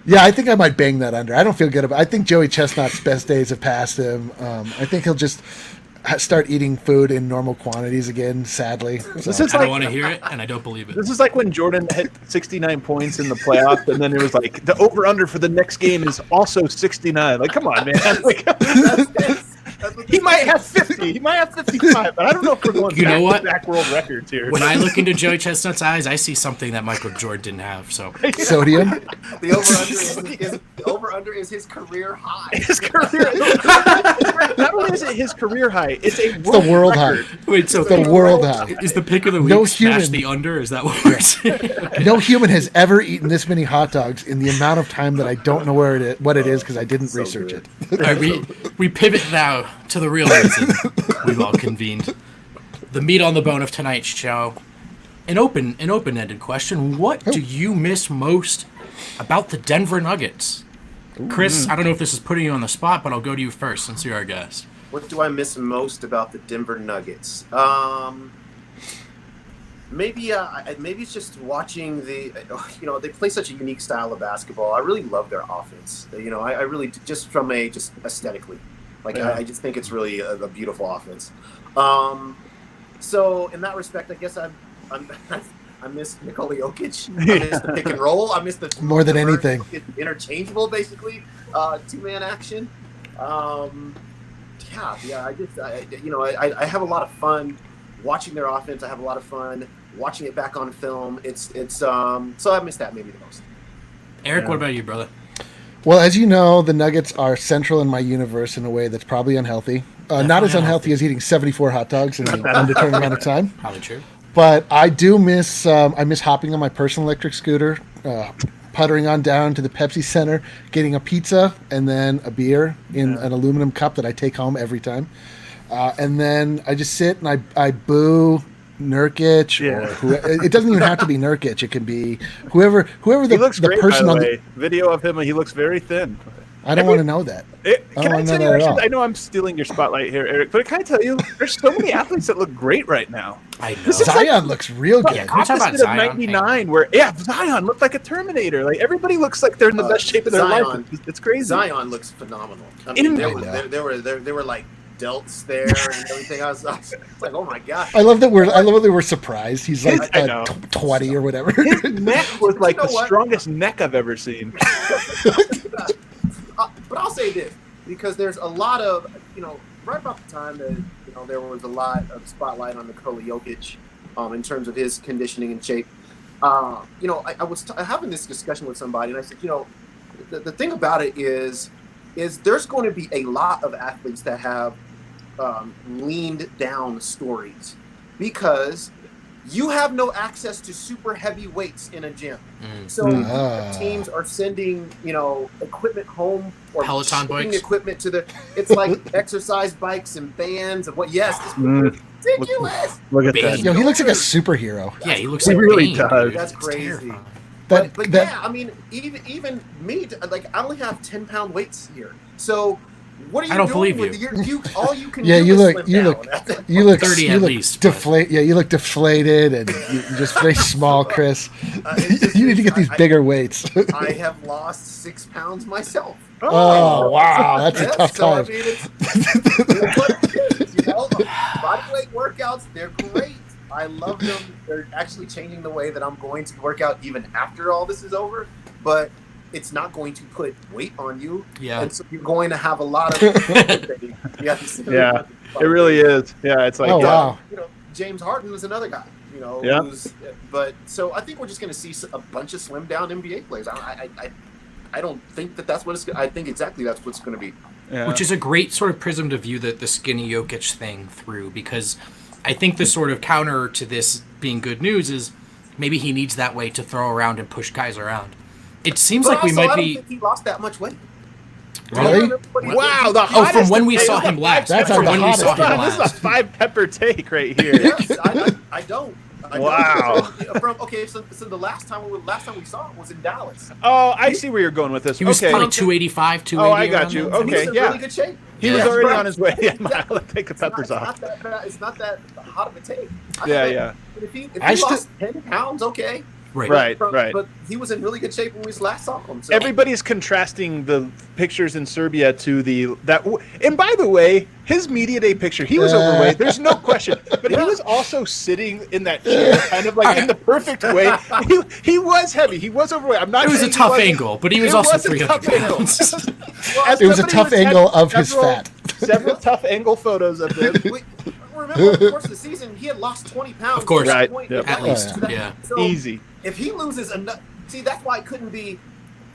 S6: Yeah, I think I might bang that under. I don't feel good about it. I think Joey Chestnut's best days have passed him. I think he'll just start eating food in normal quantities again, sadly. So.
S4: I don't want to hear it, and I don't believe it.
S5: This is like when Jordan hit 69 points in the playoffs, and then it was like, the over-under for the next game is also 69. Like, come on, man. Like,
S7: That's
S5: He might have 50. He might have 55, but I don't know if we're going
S4: You know what?
S5: back world records here.
S4: When I look into Joey Chestnut's eyes, I see something that Michael Jordan didn't have. So
S6: Sodium.
S7: The over-under is his career high.
S5: His career. Not only is it his career high, it's a
S6: The world high.
S5: record.
S4: wait, so
S6: The world high.
S4: is the pick of the week
S6: No
S4: smash
S6: human.
S4: the under? Is that what we're saying?
S6: No human has ever eaten this many hot dogs in the amount of time that I don't know what it is because I didn't research it.
S4: All right, we pivot now to the real reason we've all convened. The meat on the bone of tonight's show. An open-ended question. What do you miss most about the Denver Nuggets? Chris, I don't know if this is putting you on the spot, but I'll go to you first since you're our guest.
S7: What do I miss most about the Denver Nuggets? Maybe it's just watching they play such a unique style of basketball. I really love their offense. I really just aesthetically, I just think it's really a beautiful offense. So in that respect, I guess I miss Nikola Jokic. I miss the pick and roll. I miss the
S6: More than anything.
S7: Interchangeable, basically, two-man action. I have a lot of fun watching their offense. I have a lot of fun watching it back on film. So I miss that maybe the most.
S4: Eric, what about you, brother?
S6: Well, as you know, the Nuggets are central in my universe in a way that's probably unhealthy. Not as unhealthy as eating 74 hot dogs in an undetermined amount of time.
S4: Probably true.
S6: But I do miss hopping on my personal electric scooter, puttering on down to the Pepsi Center, getting a pizza and then a beer in an aluminum cup that I take home every time. And then I just sit and I boo Nurkic. Or it doesn't even have to be Nurkic. It can be whoever
S5: He looks
S6: the
S5: great,
S6: person
S5: by the
S6: on
S5: way. Video of him, he looks very thin.
S6: I don't want to know that.
S5: Can I tell you, actually, I know I'm stealing your spotlight here, Eric, but can I tell you, there's so many athletes that look great right now.
S4: I know.
S6: Zion looks real good.
S4: Can we talk about
S5: Opposite of
S4: Zion?
S5: 99, where Zion looked like a Terminator. Like everybody looks like they're in the best shape of their life. It's crazy.
S7: Zion looks phenomenal. I mean, there were like delts there and everything. I was like, oh my gosh.
S6: I love that we're surprised. He's like 20 or whatever.
S5: His neck was like the strongest neck I've ever seen.
S7: But I'll say this, because there's a lot of, right about the time that, there was a lot of spotlight on Nikola Jokic in terms of his conditioning and shape. I was having this discussion with somebody, and I said, the thing about it is there's going to be a lot of athletes that have leaned down stories because you have no access to super heavy weights in a gym. So teams are sending, equipment home or
S4: Peloton bikes.
S7: Equipment to it's like exercise bikes and bands and what? Yes, it's ridiculous.
S5: Look at
S4: Bane.
S5: that.
S6: Yo, he looks like a superhero.
S4: Yeah, he looks
S5: He
S4: like
S5: really
S4: Bane,
S5: does.
S4: dude.
S7: That's
S4: It's
S7: crazy.
S4: terrifying.
S7: But yeah, I mean, even me, I only have 10-pound weights here. So what are you
S4: I don't
S7: doing
S4: believe
S7: with
S4: you.
S7: all you can
S6: Yeah,
S7: do
S6: you
S7: is
S6: look
S7: slim
S6: you look
S4: 30
S6: you
S4: at
S6: look
S4: least, but-
S6: you look deflated and you're just very small, Chris.
S7: It's just-
S6: You need to get these bigger weights.
S7: I have lost 6 pounds myself.
S6: Oh wow, that's a tough
S7: so,
S6: time.
S7: I mean, it's what it is, bodyweight workouts, they're great. I love them. They're actually changing the way that I'm going to work out even after all this is over. But it's not going to put weight on you. Yeah. And so you're going to have a lot of
S5: Yeah, it really is. Yeah, it's like
S6: wow.
S7: James Harden is another guy, but so I think we're just going to see a bunch of slim down NBA players. I don't think that's what I think exactly that's what's going to be.
S5: Yeah.
S4: Which is a great sort of prism to view the skinny Jokic thing through, because I think the sort of counter to this being good news is maybe he needs that weight to throw around and push guys around. It seems like we might
S7: I don't
S4: be.
S7: think he lost that much weight.
S6: Really?
S5: Wow.
S4: From when we saw him last.
S6: That's
S4: From
S6: the
S4: when we
S6: hottest
S4: saw him
S6: one.
S5: This is a
S4: last.
S5: 5-pepper take right here.
S7: Yes, I don't.
S5: Wow.
S7: So the last time we saw him was in Dallas.
S5: Oh, I see where you're going with this.
S4: He was
S5: Okay.
S4: probably 285, 280.
S5: Oh, I got you.
S4: around there.
S5: Okay,
S7: He's in
S5: yeah.
S7: really good shape.
S5: He was already on his way. I'll take the peppers off.
S7: It's not that hot of a take.
S5: Yeah.
S7: If he
S6: I
S7: lost 10 pounds, okay.
S4: Right.
S5: Right.
S7: But he was in really good shape when we last saw him. So.
S5: Everybody's contrasting the pictures in Serbia to and by the way, his media day picture, he was overweight. There's no question, but he was also sitting in that chair, kind of like in the perfect way. He was heavy. He was overweight. I'm not.
S4: It was a
S5: saying
S4: tough angle, but he was also 300 pounds.
S6: It was a tough angle of his fat.
S5: several tough angle photos of him.
S7: Remember, over the course of the season, he had lost 20 pounds.
S4: Of course.
S7: To that
S5: Right.
S7: point.
S5: Yep.
S4: At least, yeah.
S7: So
S5: Easy.
S7: if he loses enough, see, that's why it couldn't be.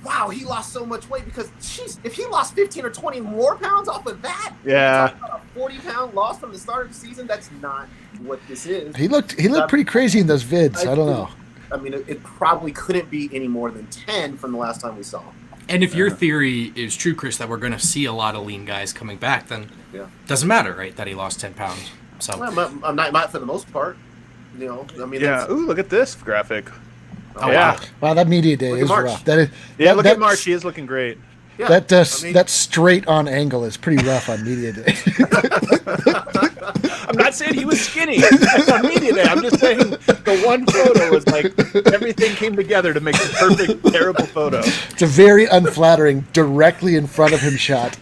S7: Wow, he lost so much weight because, jeez, if he lost 15 or 20 more pounds off of that,
S5: Yeah.
S7: a 40-pound loss from the start of the season. That's not what this is.
S6: He looked pretty crazy in those vids. I don't know.
S7: I mean, it probably couldn't be any more than 10 from the last time we saw him.
S4: And if your theory is true, Chris, that we're going to see a lot of lean guys coming back, then
S7: Yeah.
S4: doesn't matter, right? That he lost 10 pounds. So
S7: Well, I'm not for the most part. You know, I mean,
S5: Yeah.
S7: that's-
S5: Ooh, look at this graphic.
S4: Oh,
S5: yeah.
S6: Wow, that media day
S7: Look at
S6: is
S7: March.
S6: rough. That is.
S5: Yeah.
S6: that-
S5: Look at
S6: that's-
S5: March. He is looking great.
S7: yeah,
S6: That
S7: I mean,
S6: that straight on angle is pretty rough on media day.
S5: I'm not saying he was skinny on media day. I'm just saying the one photo was like everything came together to make the perfect, terrible photo.
S6: It's a very unflattering, directly in front of him shot.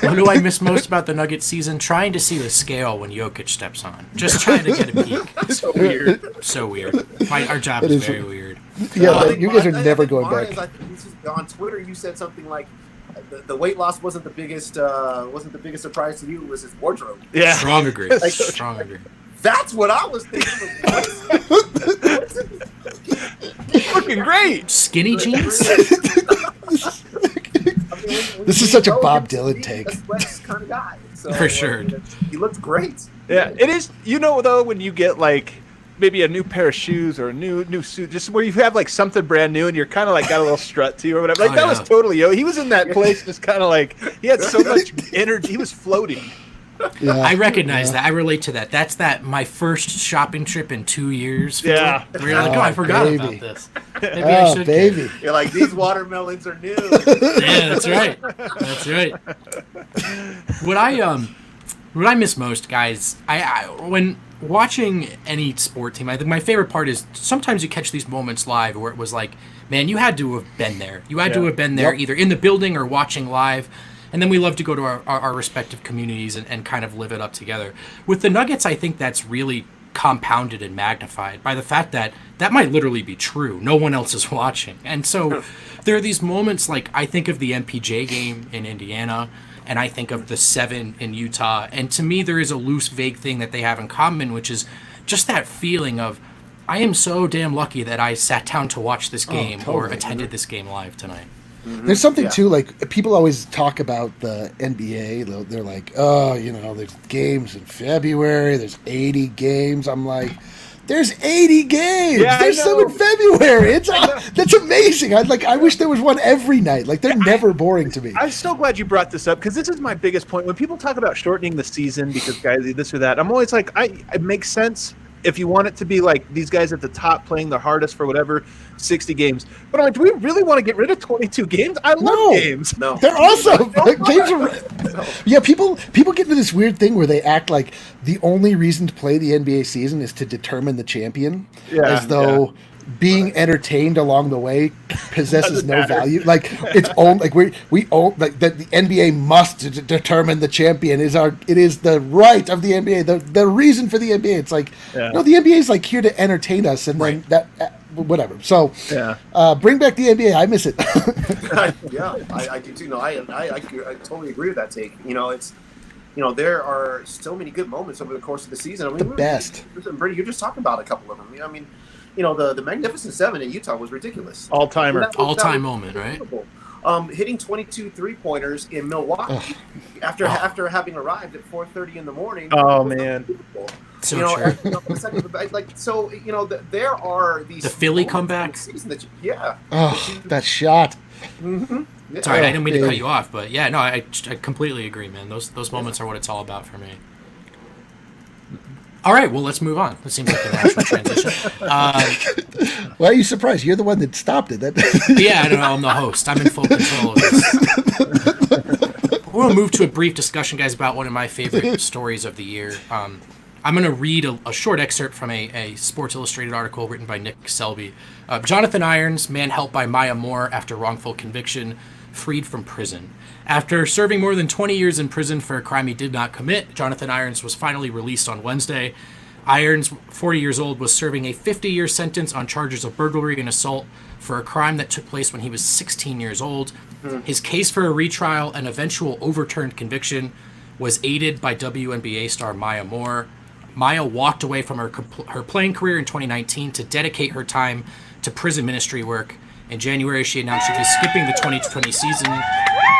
S4: what do I miss most about the Nuggets season? Trying to see the scale when Jokic steps on. Just trying to get a peek.
S5: So weird.
S4: So weird. Our job
S6: It
S4: is
S6: is-
S4: very weird.
S6: Yeah,
S7: I
S6: but
S7: think
S6: you guys are
S7: I
S6: never
S7: think
S6: going
S7: mine
S6: back.
S7: is, I think this is, on Twitter, you said something like the weight loss wasn't the biggest surprise to you. It was his wardrobe.
S5: Yeah.
S4: Strong agree.
S5: Like-
S4: Strong agree.
S7: That's what I was thinking.
S5: Looking great.
S4: Skinny jeans?
S6: This is such a Bob Dylan take.
S7: A sweats kind of guy. So,
S4: For sure.
S7: He looked great.
S5: Yeah, it is. You know, though, when you get like maybe a new pair of shoes or a new suit, just where you have like something brand new and you're kind of like got a little strut to you or whatever. Like
S4: Oh,
S5: that
S4: yeah.
S5: was totally He was in that place, just kind of like he had so much energy. He was floating.
S6: Yeah.
S4: I recognize that. I relate to that. That's my first shopping trip in 2 years.
S5: Yeah.
S4: Where you're like, oh, I forgot
S6: baby.
S4: about this. Maybe I
S6: Oh,
S4: should.
S6: baby.
S7: You're like, these watermelons are new.
S4: Yeah, that's right. That's right. What I miss most, guys, I when watching any sport team, I think my favorite part is sometimes you catch these moments live where it was like, man, you had to have been there. You had to
S5: Yeah.
S4: have been there
S6: Yep.
S4: either in the building or watching live. And then we love to go to our respective communities and kind of live it up together. With the Nuggets, I think that's really compounded and magnified by the fact that might literally be true. No one else is watching. And so there are these moments like I think of the MPJ game in Indiana and I think of the 7 in Utah. And to me, there is a loose, vague thing that they have in common, which is just that feeling of, I am so damn lucky that I sat down to watch this game or
S6: totally.
S4: attended this game live tonight.
S6: There's something
S7: Yeah.
S6: too, like people always talk about the NBA. They're like, oh, there's games in February. There's 80 games. I'm like, there's 80 games.
S5: Yeah, I
S6: There's some
S5: know.
S6: in February. That's amazing. I wish there was one every night. Like they're never boring to me.
S5: I'm so glad you brought this up because this is my biggest point. When people talk about shortening the season because guys do this or that, I'm always like, it makes sense if you want it to be like these guys at the top playing their hardest for whatever 60 games. But I'm like, do we really want to get rid of 22 games? I love
S6: No.
S5: games.
S7: No.
S6: They're awesome. Games are, yeah, people get into this weird thing where they act like the only reason to play the NBA season is to determine the champion,
S5: Yeah,
S6: as though being entertained along the way possesses
S5: Doesn't
S6: no
S5: matter.
S6: value. Like it's own like we own like that the NBA must determine the champion it is the right of the NBA, the reason for the NBA. It's like no, the NBA is like here to entertain us, and then that whatever. So bring back the NBA. I miss it.
S7: Yeah, I do too. No, I totally agree with that take. It's there are so many good moments over the course of the season. I mean,
S6: The best.
S7: Brady, you're just talking about a couple of them. I mean, the Magnificent 7 in Utah was ridiculous.
S5: All timer.
S7: That was
S4: All-time moment, right?
S7: incredible. Hitting 22 3-pointers in Milwaukee after having arrived at 4:30 in the morning.
S5: Oh,
S7: was
S5: man.
S7: unbelievable.
S4: So
S7: true. There are these
S4: The Philly
S7: moments
S4: comeback?
S7: in the season that
S6: Oh, that shot.
S7: Yeah.
S4: Sorry, I didn't mean to
S6: big.
S4: cut you off, but yeah, no, I completely agree, man. Those moments are what it's all about for me. All right, well, let's move on. That seems like a natural transition.
S6: Why are you surprised? You're the one that stopped it.
S4: Yeah, I don't know. I'm the host. I'm in full control of this. We're going to move to a brief discussion, guys, about one of my favorite stories of the year. I'm going to read a short excerpt from a Sports Illustrated article written by Nick Selby. Jonathan Irons, man held by Maya Moore after wrongful conviction, freed from prison. After serving more than 20 years in prison for a crime he did not commit, Jonathan Irons was finally released on Wednesday. Irons, 40 years old, was serving a 50-year sentence on charges of burglary and assault for a crime that took place when he was 16 years old. His case for a retrial and eventual overturned conviction was aided by WNBA star Maya Moore. Maya walked away from her playing career in 2019 to dedicate her time to prison ministry work. In January, she announced she'd be skipping the 2020 season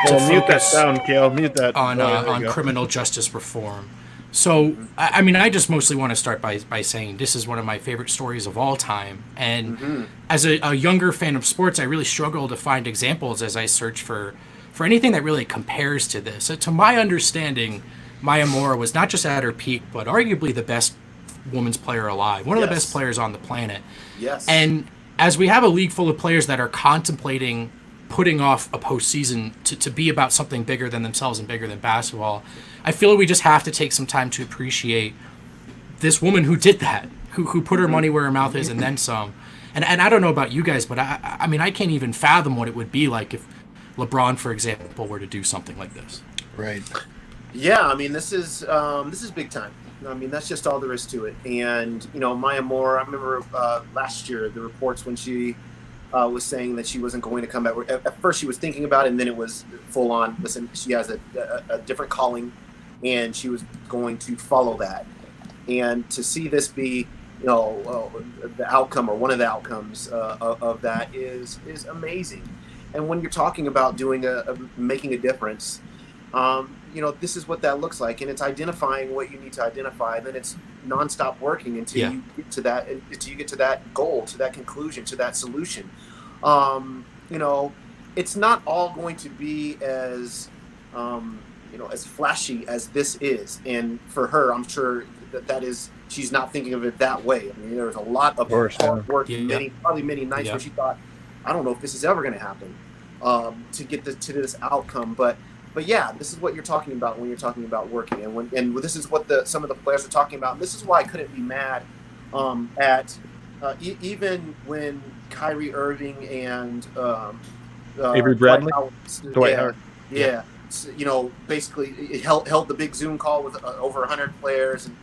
S4: to
S5: mute that
S4: focus
S5: sound, Kale. Mute that.
S4: on criminal justice reform. So, I mean, I just mostly want to start by saying this is one of my favorite stories of all time. And as a younger fan of sports, I really struggle to find examples as I search for anything that really compares to this. So to my understanding, Maya Moore was not just at her peak, but arguably the best women's player alive, one of the best players on the planet.
S7: Yes.
S4: And as we have a league full of players that are contemplating putting off a postseason to be about something bigger than themselves and bigger than basketball, I feel we just have to take some time to appreciate this woman who did that, who put her money where her mouth is and then some. And I don't know about you guys, but I mean, I can't even fathom what it would be like if LeBron, for example, were to do something like this.
S6: Right.
S7: Yeah, I mean, this is big time. I mean, that's just all there is to it. And, you know, Maya Moore, I remember last year, the reports when she was saying that she wasn't going to come back. At first she was thinking about it, and then it was full on, listen, she has a different calling, and she was going to follow that. And to see this be, you know, the outcome or one of the outcomes of that is amazing. And when you're talking about making a difference, you know, this is what that looks like, and it's identifying what you need to identify, and then it's nonstop working until you get to that goal, to that conclusion, to that solution. You know, it's not all going to be as you know, as flashy as this is, and for her, I'm sure that is, she's not thinking of it that way. I mean, there was a lot of hard work, probably many nights where she thought, I don't know if this is ever going to happen, to get to this outcome, but yeah, this is what you're talking about when you're talking about working, and this is what some of the players are talking about. And this is why I couldn't be mad at even when Kyrie Irving and
S5: Avery Bradley,
S7: Dwight Howard, you know, basically held the big Zoom call with over 100 players, and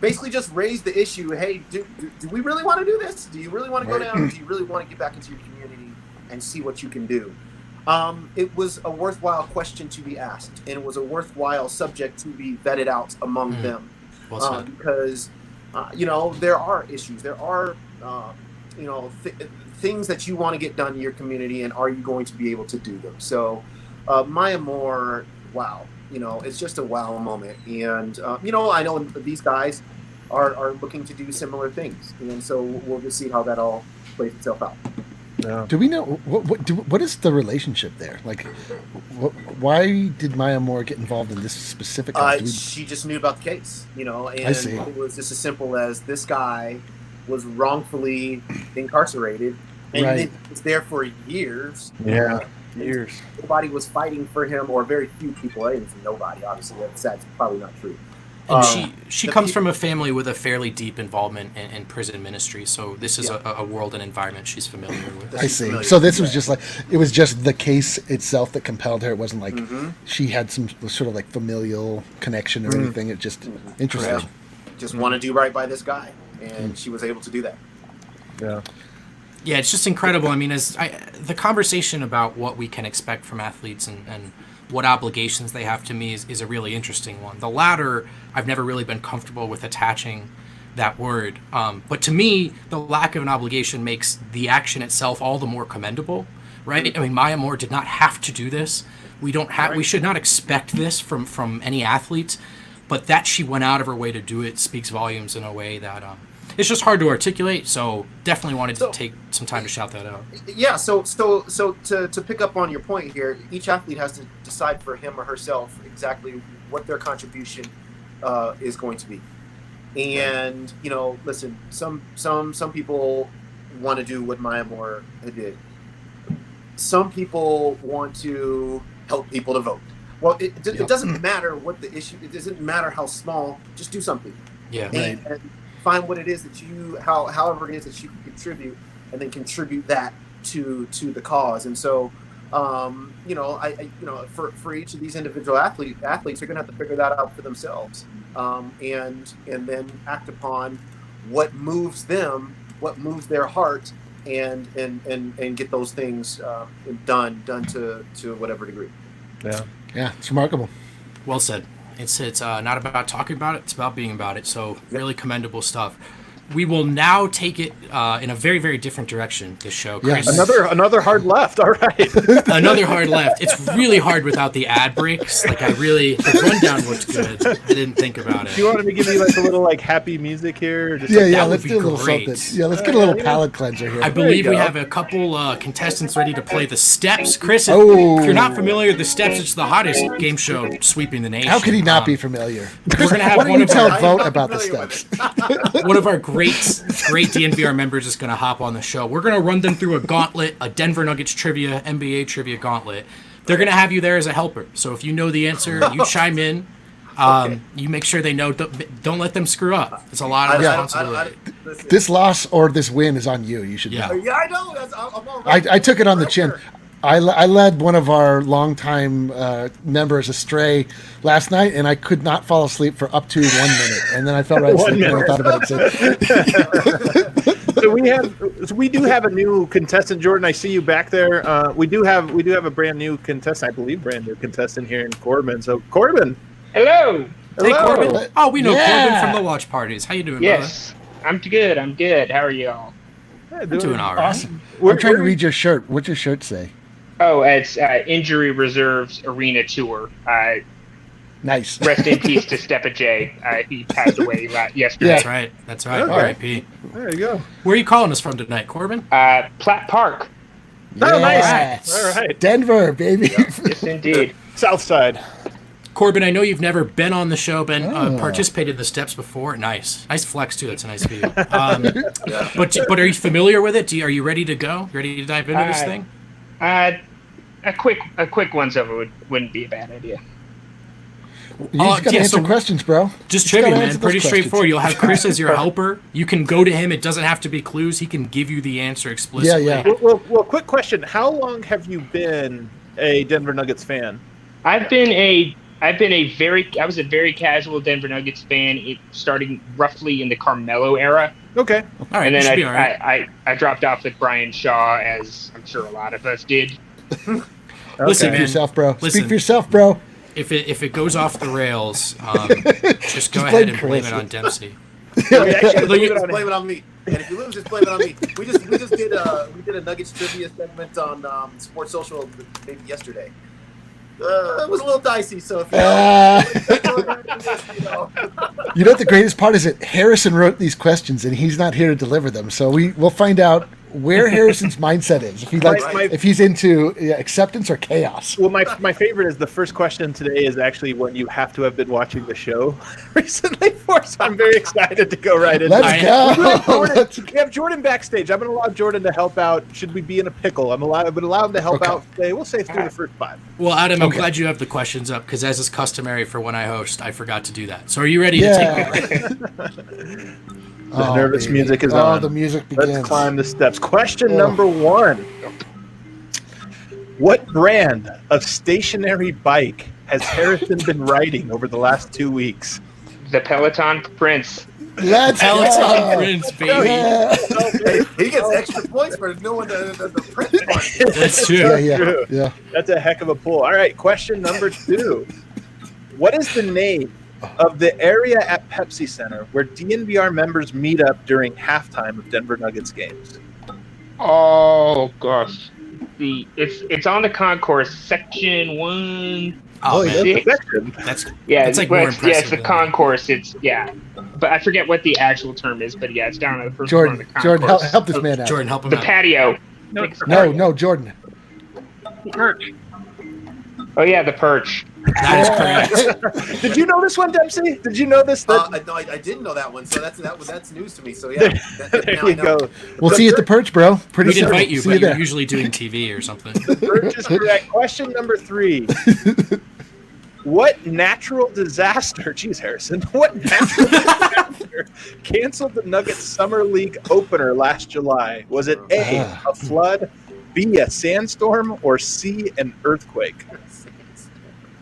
S7: basically just raised the issue. Hey, do we really want to do this? Do you really want to go down? Do you really want to get back into your community and see what you can do? It was a worthwhile question to be asked, and it was a worthwhile subject to be vetted out among them, because you know, there are issues, there are you know, things that you want to get done in your community, and are you going to be able to do them? So Maya Moore, wow, you know, it's just a wow moment, and you know, I know these guys are looking to do similar things, and so we'll just see how that all plays itself out.
S5: Yeah.
S6: Do we know what is the relationship there? Like, why did Maya Moore get involved in this specific?
S7: She just knew about the case, you know, and
S6: I see.
S7: It was just as simple as this guy was wrongfully incarcerated, and he was there for years.
S5: Yeah, years.
S7: Nobody was fighting for him, or very few people. I didn't say nobody. Obviously, that's probably not true.
S4: And she comes from a family with a fairly deep involvement in prison ministry, so this is a world and environment she's familiar with.
S6: I see. So this was just like, it was just the case itself that compelled her. It wasn't like she had some sort of like familial connection or anything. It just interesting.
S7: Just want to do right by this guy, and she was able to do that.
S5: Yeah.
S4: Yeah, it's just incredible. I mean, the conversation about what we can expect from athletes and what obligations they have to me is a really interesting one. The latter, I've never really been comfortable with attaching that word. But to me, the lack of an obligation makes the action itself all the more commendable, right? I mean, Maya Moore did not have to do this. We should not expect this from any athlete, but that she went out of her way to do it speaks volumes in a way that it's just hard to articulate. So definitely wanted to take some time to shout that out.
S7: Yeah. So to pick up on your point here, each athlete has to decide for him or herself exactly what their contribution is going to be. And you know, listen, some people want to do what Maya Moore did. Some people want to help people to vote. Well, it doesn't matter what the issue. It doesn't matter how small. Just do something.
S4: Yeah.
S7: And find what it is that however it is that you can contribute, and then contribute that to the cause. And so, you know, for each of these individual athletes are going to have to figure that out for themselves, and then act upon what moves them, what moves their heart, and get those things done to whatever degree.
S5: Yeah.
S6: Yeah, it's remarkable.
S4: Well said. It's not about talking about it. It's about being about it. So really commendable stuff. We will now take it in a very, very different direction, this show.
S6: Yeah.
S4: Chris,
S5: Another hard left. All right.
S4: another hard left. It's really hard without the ad breaks. Like, the rundown looked good. I didn't think about it.
S5: Do you want me to give you like a little like happy music here? Or just
S6: Yeah,
S5: like,
S6: yeah.
S4: would
S6: Let's
S4: be
S6: do a little
S4: great.
S6: something. Yeah, let's get a little palate cleanser here.
S4: I believe
S5: you
S4: we
S5: go.
S4: have a couple contestants ready to play the steps. Chris, if you're not familiar with the steps, it's the hottest game show sweeping the nation.
S6: How could he not be familiar?
S4: We're gonna have
S6: Why don't
S4: one
S6: you
S4: of
S6: tell
S4: our
S6: Vote
S7: not
S6: about the
S7: familiar with
S6: steps?
S4: one of our great DNVR members is going to hop on the show. We're going to run them through a gauntlet, a Denver Nuggets trivia, NBA trivia gauntlet. They're going to have you there as a helper. So if you know the answer, you chime in. You make sure they know. Don't let them screw up. It's a lot of responsibility.
S7: Listen.
S6: This loss or this win is on you. You should
S4: Yeah.
S6: know.
S7: Yeah, I know. I'm all right.
S6: I took it on the chin.
S7: Pressure.
S6: I led one of our longtime members astray last night, and I could not fall asleep for up to 1 minute. And then I fell right asleep and I thought about it.
S5: So we do have a new contestant, Jordan. I see you back there. We do have a brand new contestant, I believe, brand new contestant here in Corbin. So Corbin,
S3: Hello.
S4: Hey,
S5: hello.
S4: Corbin. Oh, we know
S6: Yeah.
S4: Corbin from the watch parties. How you doing,
S3: Yes, I'm good. I'm good. How are y'all?
S5: Yeah,
S4: brother? Doing all right.
S6: Awesome. I'm trying to read your shirt. What's your shirt say?
S3: Oh, it's Injury Reserves Arena Tour.
S6: Nice.
S3: Rest in peace to Steppa J. He passed away yesterday.
S4: That's right. That's right.
S5: Okay.
S4: R.I.P.
S5: There you go.
S4: Where are you calling us from tonight, Corbin?
S3: Platt Park.
S5: Oh, nice.
S6: Yes.
S5: All right.
S6: Denver, baby.
S3: Yes, indeed.
S5: South side.
S4: Corbin, I know you've never been on the show, participated in the steps before. Nice flex too. That's a nice view. But are you familiar with it? Are you ready to go? Ready to dive into this thing?
S3: A quick once over wouldn't be a bad idea.
S6: You just gotta
S4: yeah,
S6: answer
S4: so-
S6: questions, bro.
S4: Just
S6: gotta
S4: trivia,
S6: answer
S4: man.
S6: those
S4: Pretty
S6: questions.
S4: straightforward. You'll have Chris as your helper. You can go to him. It doesn't have to be clues. He can give you the answer explicitly.
S6: Yeah.
S5: Well, quick question. How long have you been a Denver Nuggets fan?
S3: I was a very casual Denver Nuggets fan, starting roughly in the Carmelo era,
S5: Okay.
S4: All right.
S3: and
S4: you
S3: then
S4: should be all right.
S3: I dropped off with Brian Shaw, as I'm sure a lot of us did.
S4: Listen,
S6: Speak for
S4: man.
S6: yourself, bro.
S4: Listen.
S6: Speak for yourself, bro.
S4: If it goes off the rails, just go
S6: Just
S4: ahead
S6: blame
S4: and blame
S6: Chris.
S4: it on Dempsey.
S7: Blame it on me. And if you lose, just blame it on me. We just did a Nuggets trivia segment on Sports Social maybe yesterday. It was a little dicey, so if you know.
S6: You know what the greatest part is that Harrison wrote these questions and he's not here to deliver them. So we'll find out where Harrison's mindset is. If he likes, if he's into acceptance or chaos.
S5: Well, my favorite is the first question today is actually one you have to have been watching the show recently for, so I'm very excited to go right into
S6: Let's
S5: it.
S6: go.
S5: We have Jordan backstage. I'm going to allow Jordan to help out. Should we be in a pickle? I'm going to allow him to help out. We'll say through the first 5.
S4: Well, Adam, I'm glad you have the questions up because, as is customary for when I host, I forgot to do that. So, are you ready to take over?
S5: The nervous
S6: baby.
S5: music is on.
S6: The music begins.
S5: Let's climb the steps. Question number 1. What brand of stationary bike has Harrison been riding over the last 2 weeks?
S3: The Peloton Prince.
S6: Let's
S4: Peloton
S6: go.
S4: Prince, baby.
S6: Yeah.
S7: He gets extra points for knowing the print part.
S4: That's true.
S6: Yeah.
S5: That's a heck of a pull. All right, question number 2. What is the name of the area at Pepsi Center where DNVR members meet up during halftime of Denver Nuggets games?
S3: Oh gosh, it's on the concourse, section 1.
S4: Oh,
S5: yeah,
S4: man.
S5: that's the section.
S4: That's like more
S3: it's
S4: impressive
S3: the
S4: than
S3: concourse. But I forget what the actual term is. But yeah, it's down on the first floor on the concourse.
S6: Jordan, help this man out.
S4: Jordan, help him
S3: The
S4: out.
S3: patio.
S6: No, Jordan.
S3: Perch. Oh yeah, the perch.
S4: That is correct.
S5: Did you know this one, Dempsey? Did you know this?
S7: No, I didn't know that one, so that's news to me. So yeah,
S5: There
S7: now I
S5: you
S7: know.
S5: go.
S6: We'll see you at the perch, bro. Pretty
S4: We'd
S6: soon.
S4: invite you,
S6: See
S4: but
S6: you
S4: you're
S6: there.
S4: usually doing TV or something.
S5: Birch is correct. Question number 3. What natural disaster, geez, Harrison, what natural disaster canceled the Nuggets Summer League opener last July? Was it A, a flood, B, a sandstorm, or C, an earthquake?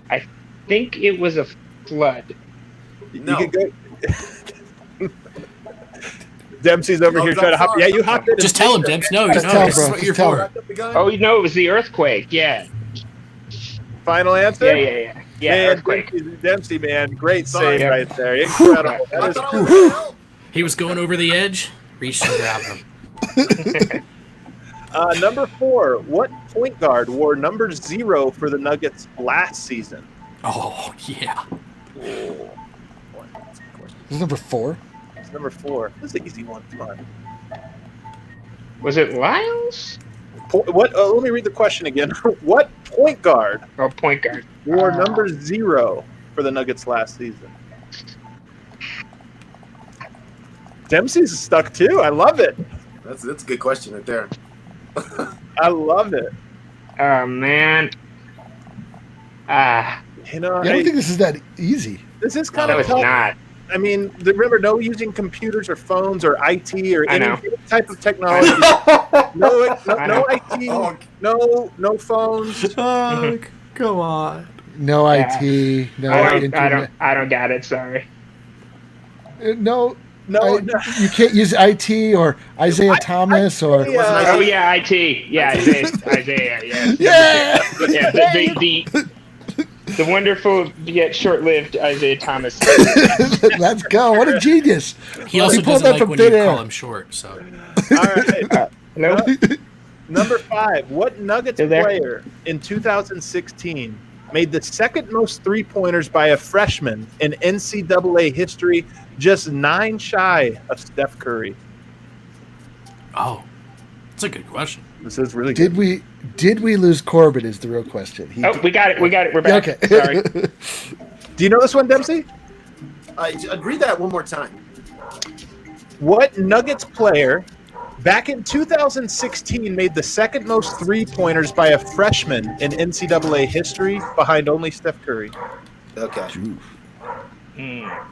S3: I think it was a flood.
S7: No.
S5: You can go. Dempsey's over here
S7: I'm
S5: trying to hop.
S7: sorry.
S5: Yeah, you hopped in.
S4: Just tell him, Demps. No,
S6: Just
S4: no,
S6: tell,
S4: this is
S6: bro.
S4: what you're
S6: Just tell
S4: for.
S6: him.
S3: Oh, no, it was the earthquake. Yeah.
S5: Final answer?
S3: Yeah. Yeah,
S5: Man,
S3: earthquake.
S5: Dempsey, man, great
S7: Sorry.
S5: save right there. Incredible.
S7: I
S5: That is
S7: thought I was gonna help.
S4: He was going over the edge, reached and grabbed him.
S5: Number 4. What point guard wore number 0 for the Nuggets last season?
S4: Oh, yeah.
S6: This is number 4.
S5: It's number 4. This is an easy one. Come on.
S3: Was it Lyles?
S5: What? Let me read the question again. What point guard
S3: Oh, point guard.
S5: wore number 0 for the Nuggets last season? Dempsey's stuck too. I love it.
S7: That's a good question right there.
S5: I love it.
S3: Oh, man.
S5: You know,
S6: Yeah, I don't think this is that easy.
S5: this is kind
S3: No,
S5: of
S3: it's
S5: tough.
S3: not.
S5: I mean, remember, no using computers or phones or IT or
S3: I
S5: any
S3: know.
S5: type of technology. no
S3: I know.
S5: IT, no phones.
S4: Oh, come on.
S6: No
S3: Yeah.
S6: IT, no
S3: I
S6: internet.
S3: don't got it. Sorry.
S6: No,
S5: No,
S6: you can't use IT or Isaiah Thomas or.
S3: Oh yeah, IT. Yeah, Isaiah. Yeah.
S6: Yeah!
S3: Yeah. The wonderful yet short-lived Isaiah Thomas.
S6: Let's go. What a genius.
S4: He also
S6: pulled
S4: doesn't
S6: that
S4: like
S6: from
S4: when you
S6: thin air.
S4: call him short, so.
S5: All right.
S3: Hello?
S5: Number 5. What Nuggets
S3: You there?
S5: player in 2016 made the second most three-pointers by a freshman in NCAA history, just 9 shy of Steph Curry?
S4: Oh, that's a good question.
S5: This is really good.
S6: Did we lose Corbin is the real question.
S3: Oh, we got it. We're back.
S6: Okay.
S3: Sorry.
S5: Do you know this one, Dempsey?
S7: Read that one more time.
S5: What Nuggets player back in 2016 made the second most three-pointers by a freshman in NCAA history, behind only Steph Curry?
S7: Okay.
S3: Mm.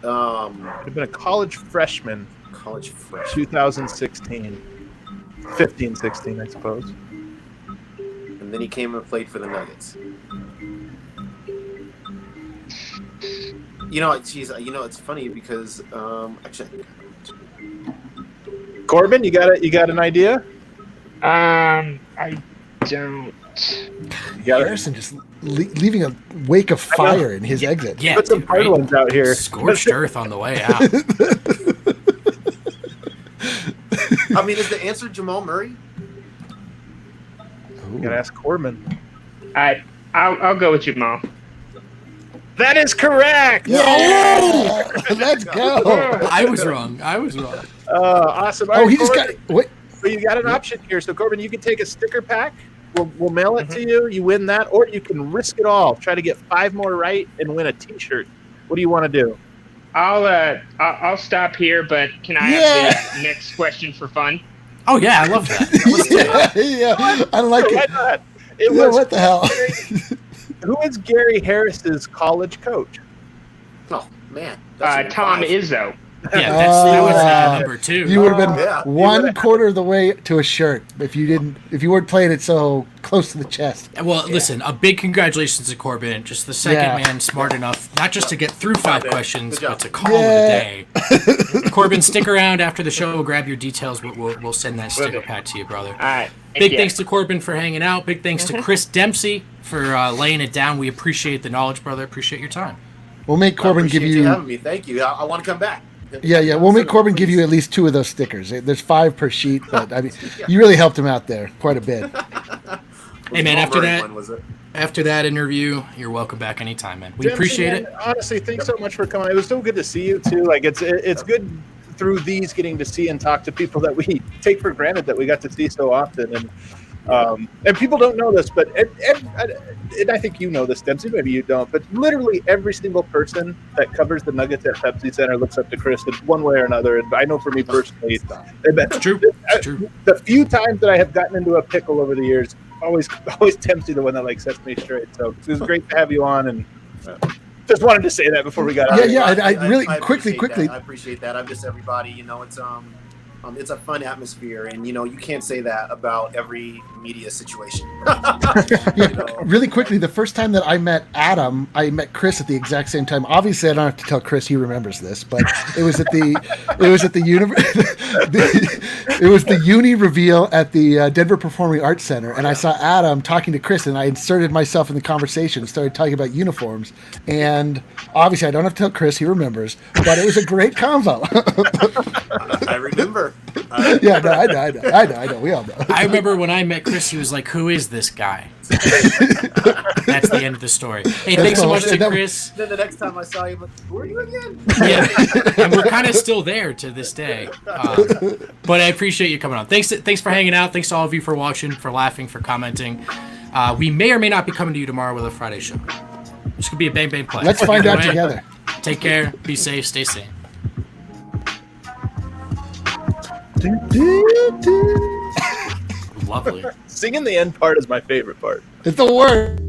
S5: Would have been a college freshman,
S7: College fresh.
S5: 2016. 15, 16, I suppose.
S7: And then he came and played for the Nuggets. It's funny because actually,
S5: Corbin, you got an idea?
S3: I don't.
S5: You got it.
S6: Harrison just leaving a wake of fire in his exit.
S4: Yeah,
S5: Put some
S4: dude,
S5: hard
S4: right?
S5: ones out here.
S4: Scorched earth on the way out.
S7: I mean, is the answer Jamal Murray?
S5: You gotta ask Corbin.
S3: I'll go with Jamal.
S5: That is correct.
S6: Yeah! Let's go.
S4: I was wrong.
S5: Awesome. All
S6: Oh,
S5: right,
S6: he just got.
S5: Corbin,
S6: Wait.
S5: so you got an option here. So Corbin, you can take a sticker pack. We'll mail it to you. You win that, or you can risk it all. Try to get 5 more right and win a T-shirt. What do you want to do?
S3: I'll stop here, but can I have the next question for fun?
S4: Oh yeah, I love that.
S6: Yeah. I like
S5: Why
S6: it.
S5: not? It
S6: Yeah,
S5: was
S6: what the hell?
S5: Who is Gary Harris's college coach?
S7: Oh man. That's
S3: Tom
S7: five.
S3: Izzo.
S4: Yeah, that was number 2.
S6: You would have been
S7: Yeah.
S6: one quarter of the way to a shirt if you weren't playing it so close to the chest.
S4: Well, listen, a big congratulations to Corbin. Just the second
S6: Yeah.
S4: man smart enough, not just to get through 5 questions,
S7: Good job.
S4: but to call it a day. Corbin, stick around after the show. Grab your details. We'll send that sticker pack to you, brother.
S3: All right.
S4: Big thanks to Corbin for hanging out. Big thanks to Chris Dempsey for laying it down. We appreciate the knowledge, brother. Appreciate your time.
S6: We'll make Corbin give
S7: Appreciate
S6: you.
S7: having me. Thank you. I want to come back.
S6: Yeah. We'll make Corbin give you at least 2 of those stickers. There's 5 per sheet, but I mean, you really helped him out there quite a bit.
S4: Hey, man,
S7: Jamal Murray one, was it?
S4: after that interview, you're welcome back anytime, man. We
S5: Dempsey,
S4: appreciate
S5: man,
S4: it.
S5: Honestly, thanks so much for coming. It was so good to see you too. Like it's good through these getting to see and talk to people that we take for granted that we got to see so often. And people don't know this, but and I think you know this, Dempsey. Maybe you don't, but literally every single person that covers the Nuggets at Pepsi Center looks up to Chris in one way or another. And I know for me personally,
S4: It's true. It's true.
S5: The few times that I have gotten into a pickle over the years, always Dempsey the one that like sets me straight. So it was great to have you on, and just wanted to say that before we got out.
S6: Yeah. I really
S7: I
S6: quickly.
S7: appreciate that. I appreciate that. I'm just everybody. It's It's a fun atmosphere, and you can't say that about every media situation.
S6: Really quickly, the first time that I met Adam, I met Chris at the exact same time. Obviously, I don't have to tell Chris he remembers this, but it was at the uni reveal at the Denver Performing Arts Center, and I saw Adam talking to Chris, and I inserted myself in the conversation, started talking about uniforms, and obviously, I don't have to tell Chris he remembers, but it was a great convo.
S7: I remember.
S6: I know. We all know.
S4: I remember when I met Chris, he was like, "Who is this guy?" That's the end of the story. Hey, thanks so much to Chris.
S7: Then the next time I saw you, I'm like, who are you again?
S4: Yeah, and we're kind of still there to this day. But I appreciate you coming on. Thanks for hanging out. Thanks to all of you for watching, for laughing, for commenting. We may or may not be coming to you tomorrow with a Friday show. This could be a bang bang play.
S6: Let's find out together.
S4: Take care. Be safe. Stay sane.
S5: Lovely.
S2: Singing the end part is my favorite part.
S6: It's the word.